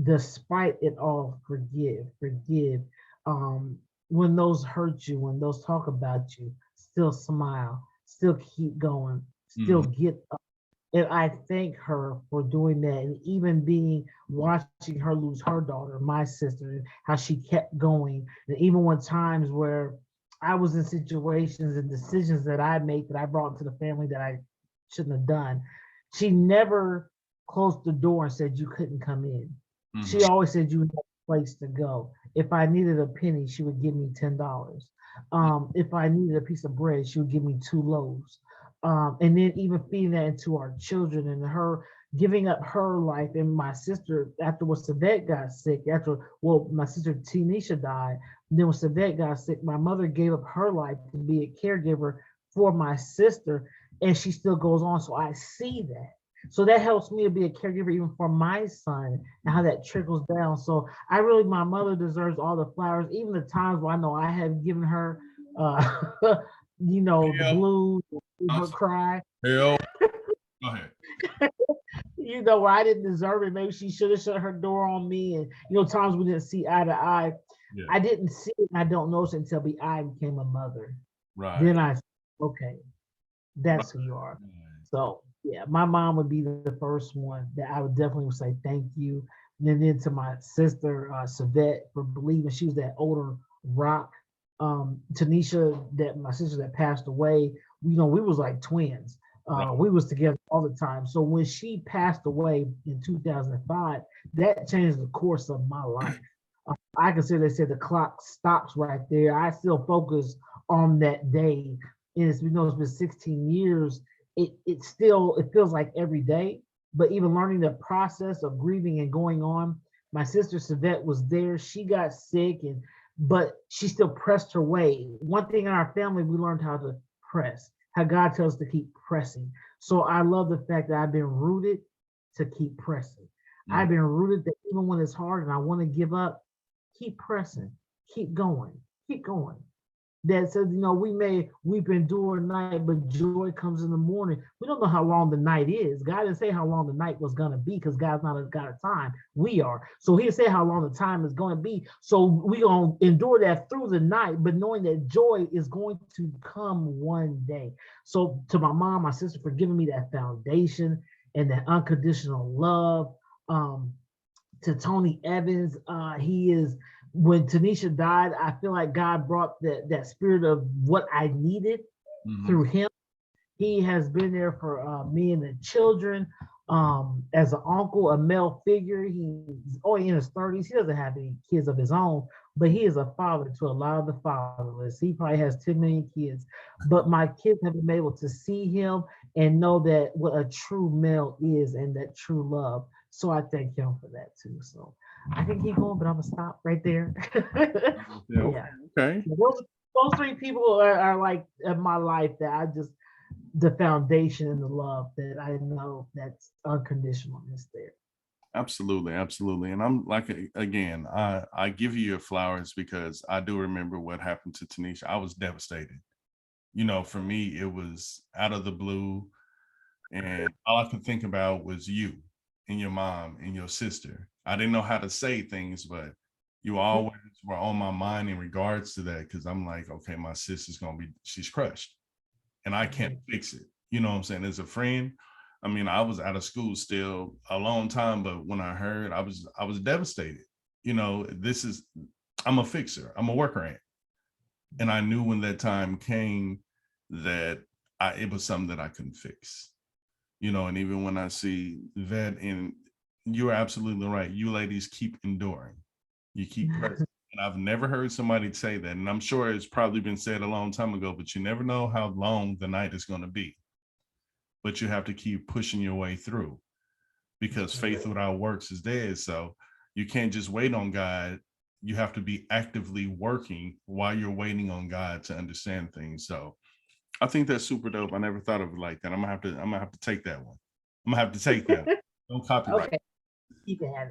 despite it all. Forgive. Um, when those hurt you, when those talk about you, still smile, still keep going, still get up. And I thank her for doing that, and even watching her lose her daughter, my sister, and how she kept going. And even when times where I was in situations and decisions that I made that I brought into the family that I shouldn't have done, she never closed the door and said you couldn't come in. She always said you had a place to go. If I needed a penny, she would give me $10. If I needed a piece of bread, she would give me 2 loaves. And then even feeding that into our children, and her giving up her life. And my sister, after when Savette got sick, my sister Tanisha died, then when Savette got sick, my mother gave up her life to be a caregiver for my sister, and she still goes on. So I see that. So that helps me to be a caregiver even for my son, and how that trickles down. So my mother deserves all the flowers, even the times where I know I have given her, the blues, her cry. Hell, go ahead. Where I didn't deserve it. Maybe she should have shut her door on me. And, times we didn't see eye to eye. Yeah. I didn't see it, and I don't notice it until I became a mother. Right. Then I said, okay, that's who you are. So yeah, my mom would be the first one that I would definitely say thank you. And then to my sister, Savette, for believing. She was that older rock. Tanisha, that my sister that passed away, we was like twins. We was together all the time. So when she passed away in 2005, that changed the course of my life. I consider, they said, the clock stops right there. I still focus on that day. And it's been 16 years. It feels like every day. But even learning the process of grieving and going on, my sister Savette was there. She got sick, but she still pressed her way. One thing in our family, we learned how to press, how God tells us to keep pressing. So I love the fact that I've been rooted to keep pressing. I've been rooted that even when it's hard and I want to give up, keep pressing, keep going, keep going. That says, we may weep and endure night, but joy comes in the morning. We don't know how long the night is. God didn't say how long the night was going to be because God's not a God of time. We are. So he said how long the time is going to be. So we're going to endure that through the night, but knowing that joy is going to come one day. So to my mom, my sister, for giving me that foundation and that unconditional love. To Tony Evans, he is, when Tanisha died, I feel like God brought that spirit of what I needed through him. He has been there for me and the children, as an uncle, a male figure. He's only in his 30s. He doesn't have any kids of his own, but he is a father to a lot of the fatherless. He probably has 10 million kids, but my kids have been able to see him and know that what a true male is and that true love. So I thank him for that too. So I can keep going, but I'm gonna stop right there. Yeah. Okay. Those three people are like in my life that I just, the foundation and the love that I know that's unconditional is there. Absolutely, absolutely. And I'm like, again, I give you your flowers because I do remember what happened to Tanisha. I was devastated. For me, it was out of the blue, and all I could think about was you and your mom and your sister. I didn't know how to say things, but you always were on my mind in regards to that because I'm like, okay, my sister's she's crushed and I can't fix it. You know what I'm saying? As a friend, I mean, I was out of school still a long time, but when I heard, I was devastated. I'm a fixer, I'm a worker ant. And I knew when that time came that it was something that I couldn't fix. And even when I see that, and you're absolutely right, you ladies keep enduring, you keep pressing. And I've never heard somebody say that. And I'm sure it's probably been said a long time ago, but you never know how long the night is going to be. But you have to keep pushing your way through because faith without works is dead. So you can't just wait on God. You have to be actively working while you're waiting on God to understand things. So I think that's super dope. I never thought of it like that. I'm gonna have to take that one. I'm gonna have to take that one. Don't copyright. Okay. You can have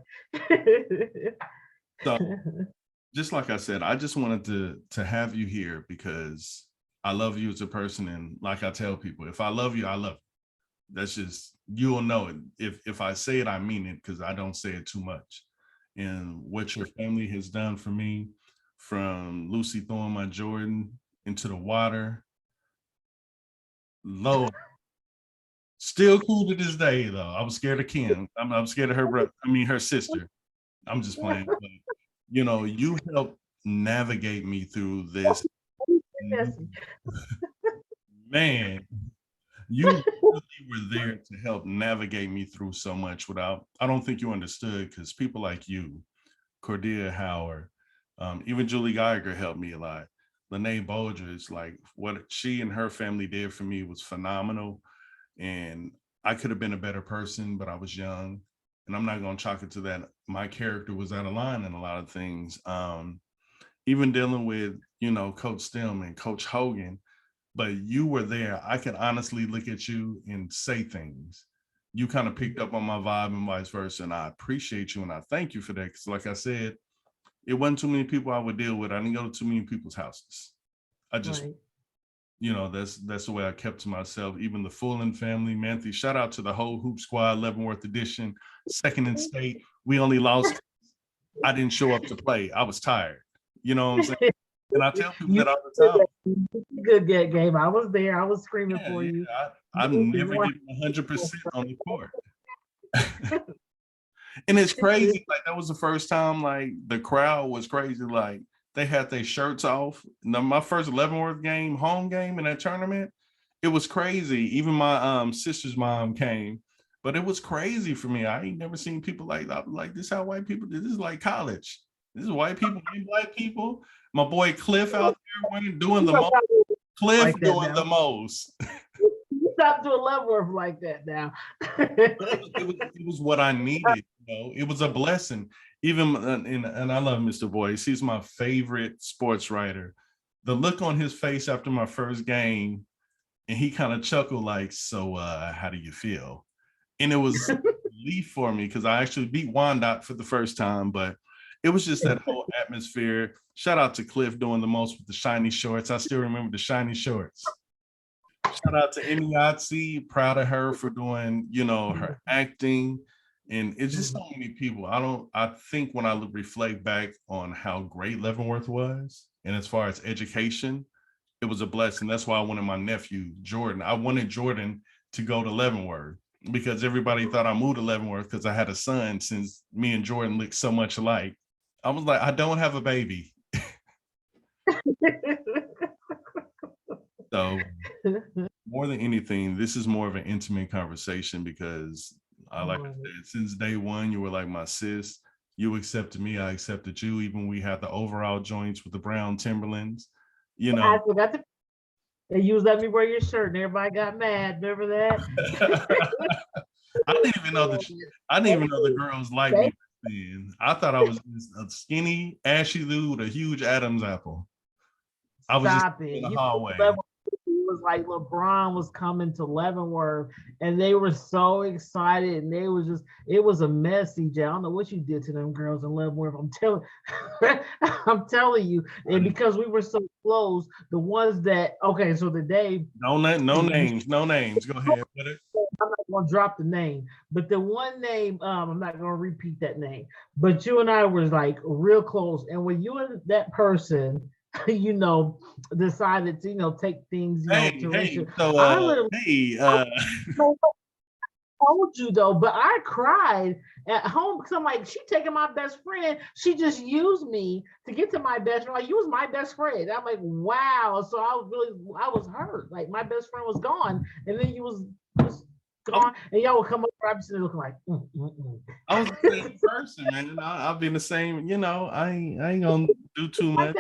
it. So just like I said, I just wanted to have you here because I love you as a person. And like I tell people, if I love you, I love you. That's just, you'll know it. If I say it, I mean it because I don't say it too much. And what your family has done for me, from Lucy throwing my Jordan into the water, Lord, still cool to this day though. I was scared of Kim. I'm scared of her brother. I mean her sister. I'm just playing. But, you helped navigate me through this. Man, you really were there to help navigate me through so much without, I don't think you understood, because people like you, Cordelia Howard, even Julie Geiger helped me a lot. Lene Bolger, like what she and her family did for me was phenomenal. And I could have been a better person, but I was young. And I'm not going to chalk it to that. My character was out of line in a lot of things. Even dealing with, Coach Stem and Coach Hogan, but you were there. I can honestly look at you and say things. You kind of picked up on my vibe and vice versa. And I appreciate you and I thank you for that. Because like I said, it wasn't too many people I would deal with. I didn't go to too many people's houses. I just, that's the way I kept to myself. Even the Fullen family, Manthe, shout out to the whole Hoop Squad, Leavenworth edition, second in state. We only lost. I didn't show up to play. I was tired. You know what I'm saying? And I tell people that all the time. Good game. I was there. I was screaming for you. I'm never getting 100% on the court. And it's crazy. Like that was the first time. Like the crowd was crazy. Like they had their shirts off. Now, my first Leavenworth game, home game in that tournament, it was crazy. Even my sister's mom came, but it was crazy for me. I ain't never seen people like that. Like this, how white people do. This is like college. This is white people and black people. My boy Cliff out there doing the most. Cliff like doing the most. You stop doing Leavenworth like that now. it was what I needed. It was a blessing. Even and I love Mr. Boyce. He's my favorite sports writer. The look on his face after my first game, and he kind of chuckled like, "So, how do you feel?" And it was relief for me because I actually beat Wyandotte for the first time, but it was just that whole atmosphere. Shout out to Cliff doing the most with the shiny shorts. I still remember the shiny shorts. Shout out to Eniatzi, proud of her for doing, her acting. And it's just so many people. I think when I reflect back on how great Leavenworth was, and as far as education, it was a blessing. That's why I wanted my nephew, Jordan. I wanted Jordan to go to Leavenworth because everybody thought I moved to Leavenworth because I had a son, since me and Jordan look so much alike. I was like, I don't have a baby. So more than anything, this is more of an intimate conversation because I said, since day one, you were like my sis. You accepted me, I accepted you. Even we had the overall joints with the brown Timberlands. I forgot to. You was letting me wear your shirt, and everybody got mad. Remember that? I didn't even know the girls liked me then. I thought I was just a skinny Ashy Lou with a huge Adam's apple. I was just in the hallway. It was like LeBron was coming to Leavenworth, and they were so excited, and it was a mess, CJ. I don't know what you did to them girls in Leavenworth. I'm telling you, and because we were so close, the ones that so the day no names. Go ahead. I'm not gonna drop the name, but the one name, I'm not gonna repeat that name. But you and I were like real close, and when you and that person decided to, take things, I told you though, but I cried at home because I'm like, she taking my best friend. She just used me to get to my best friend. Like, you was my best friend. I'm like, wow. So I was hurt. Like, my best friend was gone, and then you was just gone, and y'all would come up, I'm sitting looking like, I was the same person, man. I'll be the same. I ain't gonna do too much.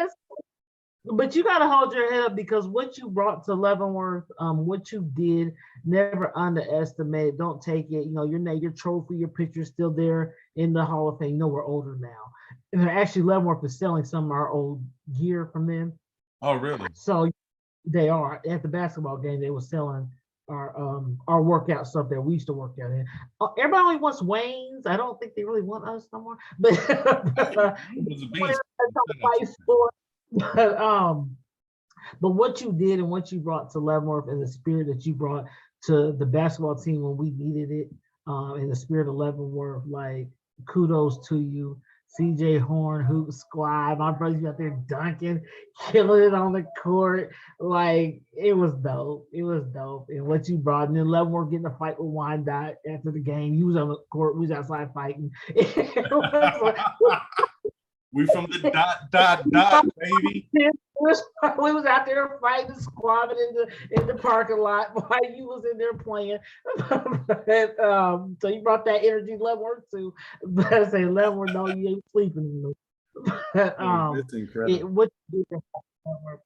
But you got to hold your head up because what you brought to Leavenworth, what you did, never underestimate. Don't take it. Your trophy, your picture's still there in the Hall of Fame. We're older now. And actually, Leavenworth is selling some of our old gear from them. Oh, really? So they are. At the basketball game, they were selling our workout stuff that we used to work out in. Everybody only wants Wayne's. I don't think they really want us no more. But but what you did and what you brought to Leavenworth and the spirit that you brought to the basketball team when we needed it, in the spirit of Leavenworth, like, kudos to you. CJ Horn, Hoop Squad, my brothers out there dunking, killing it on the court. Like, it was dope. It was dope. And what you brought, and then Leavenworth getting a fight with Wyandotte after the game. You was on the court, we was outside fighting. We from the dot, baby. We was out there fighting, squabbing in the parking lot while you was in there playing. So you brought that energy to Leavenworth too. But I say Leavenworth, no, you ain't sleeping. That's incredible. What you did,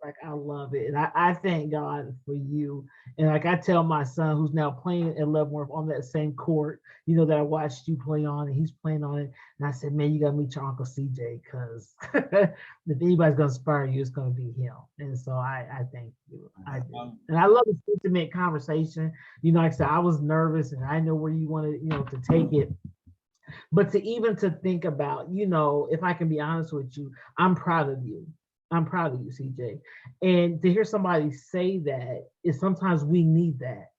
like, I love it, and I thank God for you. And like I tell my son, who's now playing at Leavenworth on that same court, that I watched you play on, and he's playing on it. And I said, man, you gotta meet your Uncle CJ, because if anybody's gonna inspire you, it's gonna be him. And so I thank you. I do. And I love this intimate conversation. Like I said, I was nervous, and I know where you wanted, to take it. But to think about, if I can be honest with you, I'm proud of you. I'm proud of you, CJ. And to hear somebody say that is sometimes we need that.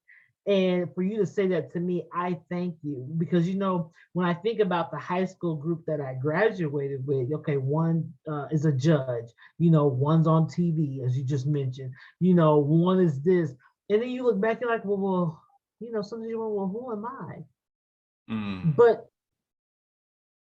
And for you to say that to me, I thank you. Because, when I think about the high school group that I graduated with, okay, one is a judge, one's on TV, as you just mentioned, one is this. And then you look back, you're like, well, sometimes you're like, well, who am I? But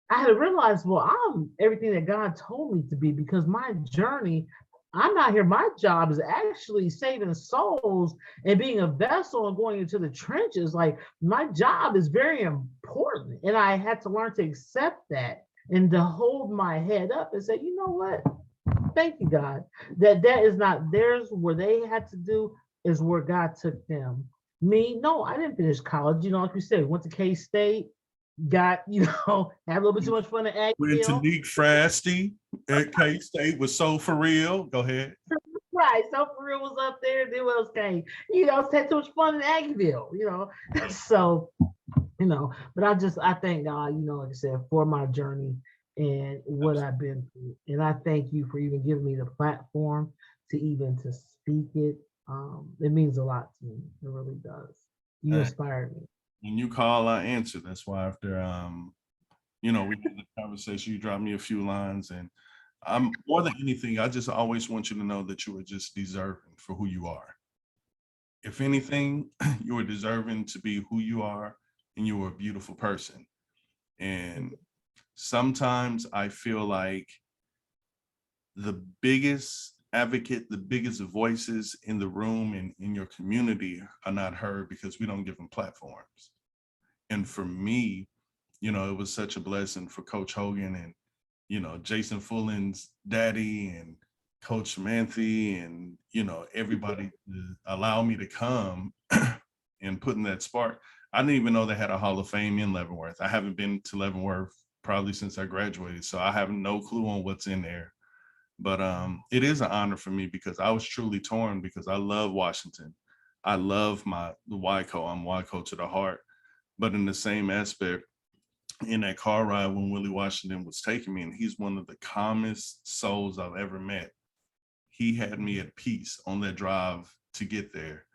I had to realize, well, I'm everything that God told me to be, because my journey, I'm not here. My job is actually saving souls and being a vessel and going into the trenches. Like, my job is very important. And I had to learn to accept that and to hold my head up and say, you know what? Thank you, God. That is not theirs. Where they had to do is where God took them. Me, no, I didn't finish college. Like you said, went to K-State. Got, had a little bit too much fun at Aggieville. Went to Nick Frasty at K-State with So For Real. Go ahead. Right, So For Real was up there. Then what else came? Had too much fun in Aggieville. So, but I thank God, like I said, for my journey and what I've been through. And I thank you for even giving me the platform to even to speak it. It means a lot to me. It really does. You Uh, inspired me. when you call, I answer. That's why after we had the conversation, you dropped me a few lines, and I'm more than anything, I just always want you to know that you are just deserving for who you are. If anything, you are deserving to be who you are, and you are a beautiful person. And sometimes I feel like the biggest advocate, the biggest voices in the room and in your community are not heard because we don't give them platforms. And for me, it was such a blessing for Coach Hogan and, Jason Fullen's daddy and Coach Manthe and, everybody to allow me to come and put in that spark. I didn't even know they had a Hall of Fame in Leavenworth. I haven't been to Leavenworth probably since I graduated, so I have no clue on what's in there. But it is an honor for me because I was truly torn because I love Washington. I love the YCO. I'm YCO to the heart. But in the same aspect, in that car ride when Willie Washington was taking me, and he's one of the calmest souls I've ever met. He had me at peace on that drive to get there.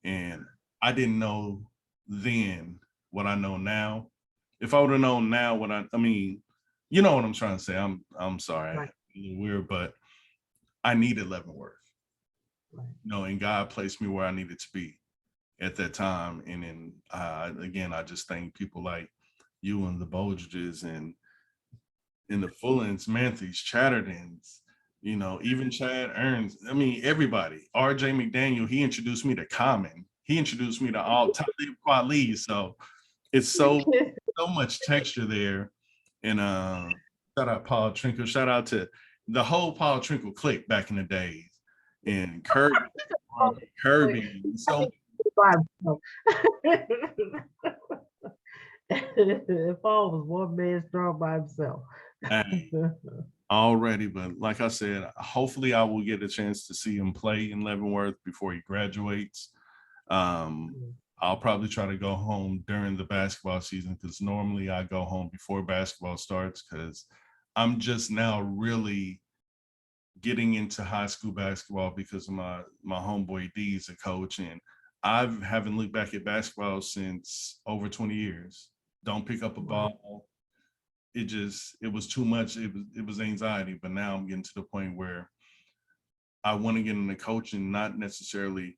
And I didn't know then what I know now. If I would have known now what I mean, you know what I'm trying to say. I'm sorry, Right. a little weird, but I needed Leavenworth. Right. And God placed me where I needed to be at that time. And then again, I just thank people like you and the Bolges and the Fullens, Manthys, Chattertons, even Chad Earns. I mean, everybody. RJ McDaniel, he introduced me to Common. He introduced me to all Talib Kweli. So it's so much texture there. And shout out Paul Trinkle. Shout out to the whole Paul Trinkle clique back in the days. And Kirby. So Paul was one man strong by himself. already, but like I said, hopefully I will get a chance to see him play in Leavenworth before he graduates. I'll probably try to go home during the basketball season because normally I go home before basketball starts because I'm just now really getting into high school basketball because of my homeboy D is a coach, and I haven't looked back at basketball since over 20 years. Don't pick up a ball. It was too much. It was anxiety, but now I'm getting to the point where I want to get into coaching, not necessarily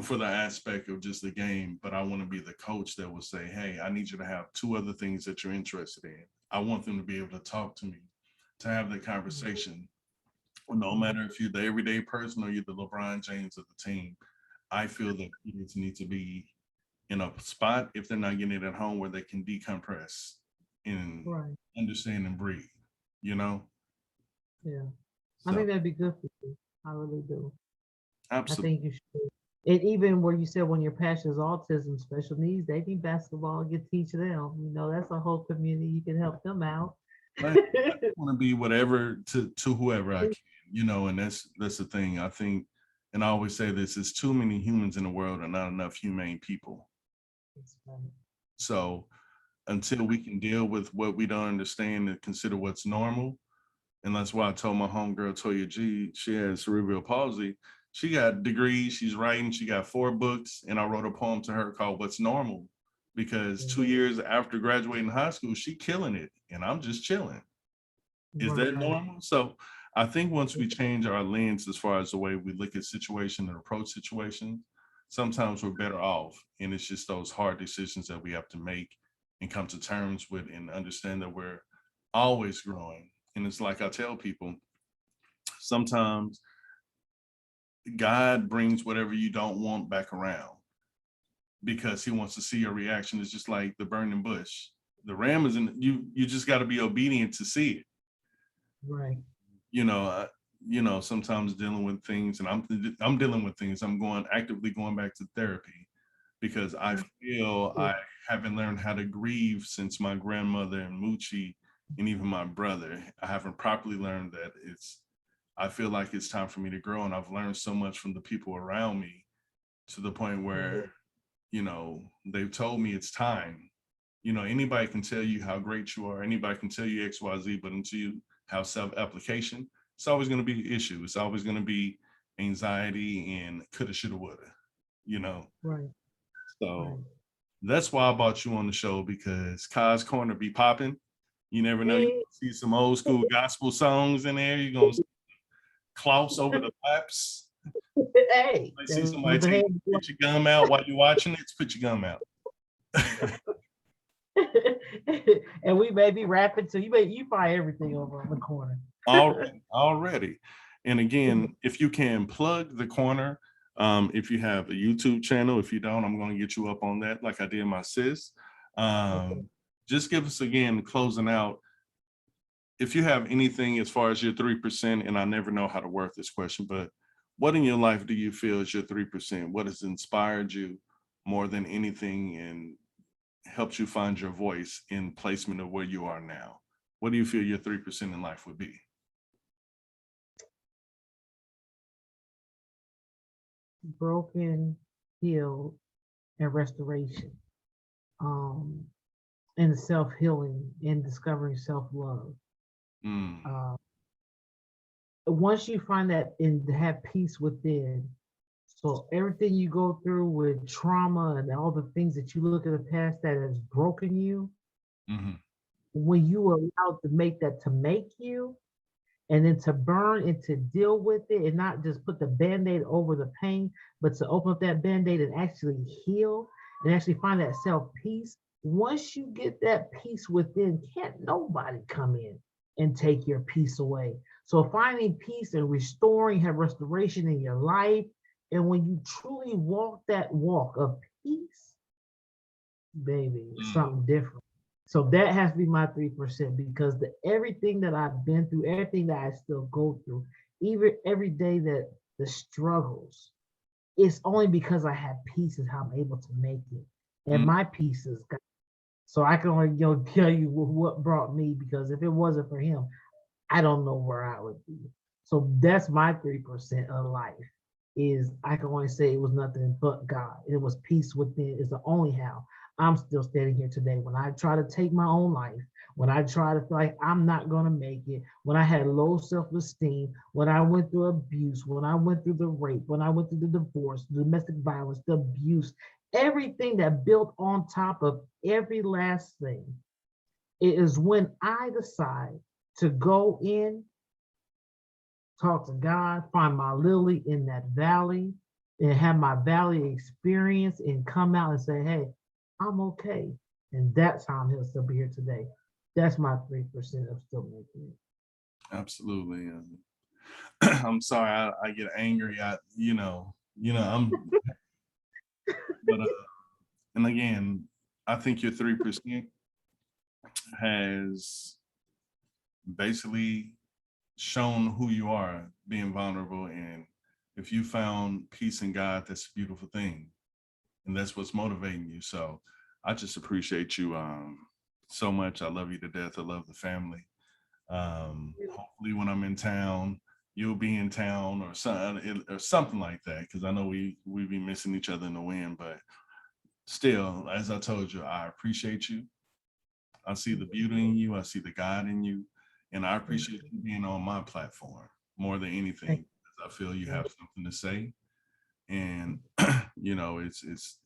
for the aspect of just the game, but I want to be the coach that will say, hey, I need you to have two other things that you're interested in. I want them to be able to talk to me, to have the conversation. No matter if you're the everyday person or you're the LeBron James of the team, I feel that kids need to be in a spot, if they're not getting it at home, where they can decompress and understand and breathe, you know? Yeah. So, I think that'd be good for you. I really do. absolutely. I think you should. And even where you said when your passion is autism, special needs, they need basketball, you teach them. That's a whole community. You can help them out. I want to be whatever to whoever I can, and that's the thing. I think, and I always say this: there's too many humans in the world and not enough humane people. So until we can deal with what we don't understand and consider what's normal, and that's why I told my homegirl Toya G, she has cerebral palsy. She got degrees, she's writing, she got 4 books, and I wrote a poem to her called What's Normal, because 2 years after graduating high school, she killing it, and I'm just chilling. Is that normal? So I think once we change our lens as far as the way we look at situations and approach situations, sometimes we're better off. And it's just those hard decisions that we have to make and come to terms with and understand that we're always growing. And it's like I tell people, sometimes God brings whatever you don't want back around because he wants to see your reaction. It's just like the burning bush. The ram is in you, you just got to be obedient to see it. Right. Sometimes dealing with things, and I'm dealing with things. I'm actively going back to therapy because I feel I haven't learned how to grieve since my grandmother and Moochie and even my brother. I haven't properly learned that I feel like it's time for me to grow, and I've learned so much from the people around me to the point where, they've told me it's time. anybody can tell you how great you are. Anybody can tell you XYZ, but until you have self-application, it's always going to be an issue. It's always going to be anxiety and coulda, shoulda, woulda, you know. Right. So Right. that's why I brought you on the show, because Khys Corner be popping. You never know. You Hey. see some old school gospel songs in there. You're going to Klaus over the laps. Hey. I see somebody take put your gum out while you're watching it. Put your gum out. And we may be rapping too. You find everything over on the corner. Already. And again, if you can plug the corner, if you have a YouTube channel, if you don't, I'm going to get you up on that like I did my sis. Just give us, again, closing out, if you have anything as far as your 3%, and I never know how to word this question, but what in your life do you feel is your 3%? What has inspired you more than anything and helped you find your voice in placement of where you are now? What do you feel your 3% in life would be? Broken, healed, and restoration. And self-healing and discovering self-love. Once you find that and have peace within, so everything you go through with trauma and all the things that you look at the past that has broken you, when you are allowed to make that to make you, and then to burn and to deal with it and not just put the band-aid over the pain, but to open up that band-aid and actually heal and actually find that self-peace. Once you get that peace within, can't nobody come in and take your peace away. So finding peace and restoring, have restoration in your life. And when you truly walk that walk of peace, baby, it's something different. So that has to be my 3%, because everything that I've been through, everything that I still go through, even every day that the struggles, it's only because I have peace is how I'm able to make it. And my peace is God. So I can only tell you what brought me, because if it wasn't for him, I don't know where I would be. So that's my 3% of life, is I can only say it was nothing but God. It was peace within is the only how I'm still standing here today. When I try to take my own life, when I try to feel like I'm not going to make it, when I had low self-esteem, when I went through abuse, when I went through the rape, when I went through the divorce, the domestic violence, the abuse, everything that built on top of every last thing, it is when I decide to go in, talk to God, find my lily in that valley, and have my valley experience and come out and say, hey, I'm okay. And that's how I'm still be here today. That's my 3% of still making it. Absolutely. I'm sorry, I get angry. I'm, but, and again, I think your 3% has basically shown who you are, being vulnerable. And if you found peace in God, that's a beautiful thing. And that's what's motivating you. So I just appreciate you so much. I love you to death. I love the family. Hopefully when I'm in town, you'll be in town or something like that, because I know we be missing each other in the wind. But still, as I told you, I appreciate you. I see the beauty in you. I see the God in you. And I appreciate you being on my platform more than anything, because I feel you have something to say. And it's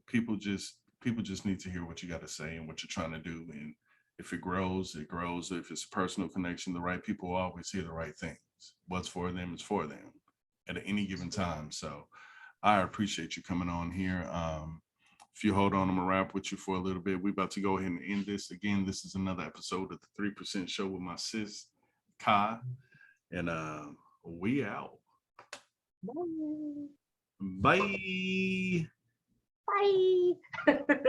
people just need to hear what you got to say and what you're trying to do. And if it grows, it grows. If it's a personal connection, the right people will always hear the right things. What's for them is for them at any given time. So I appreciate you coming on here. If you hold on, I'm gonna wrap with you for a little bit. We're about to go ahead and end this. Again, this is another episode of the 3% Show with my sis, Khy. And we out. Bye. Bye. Bye.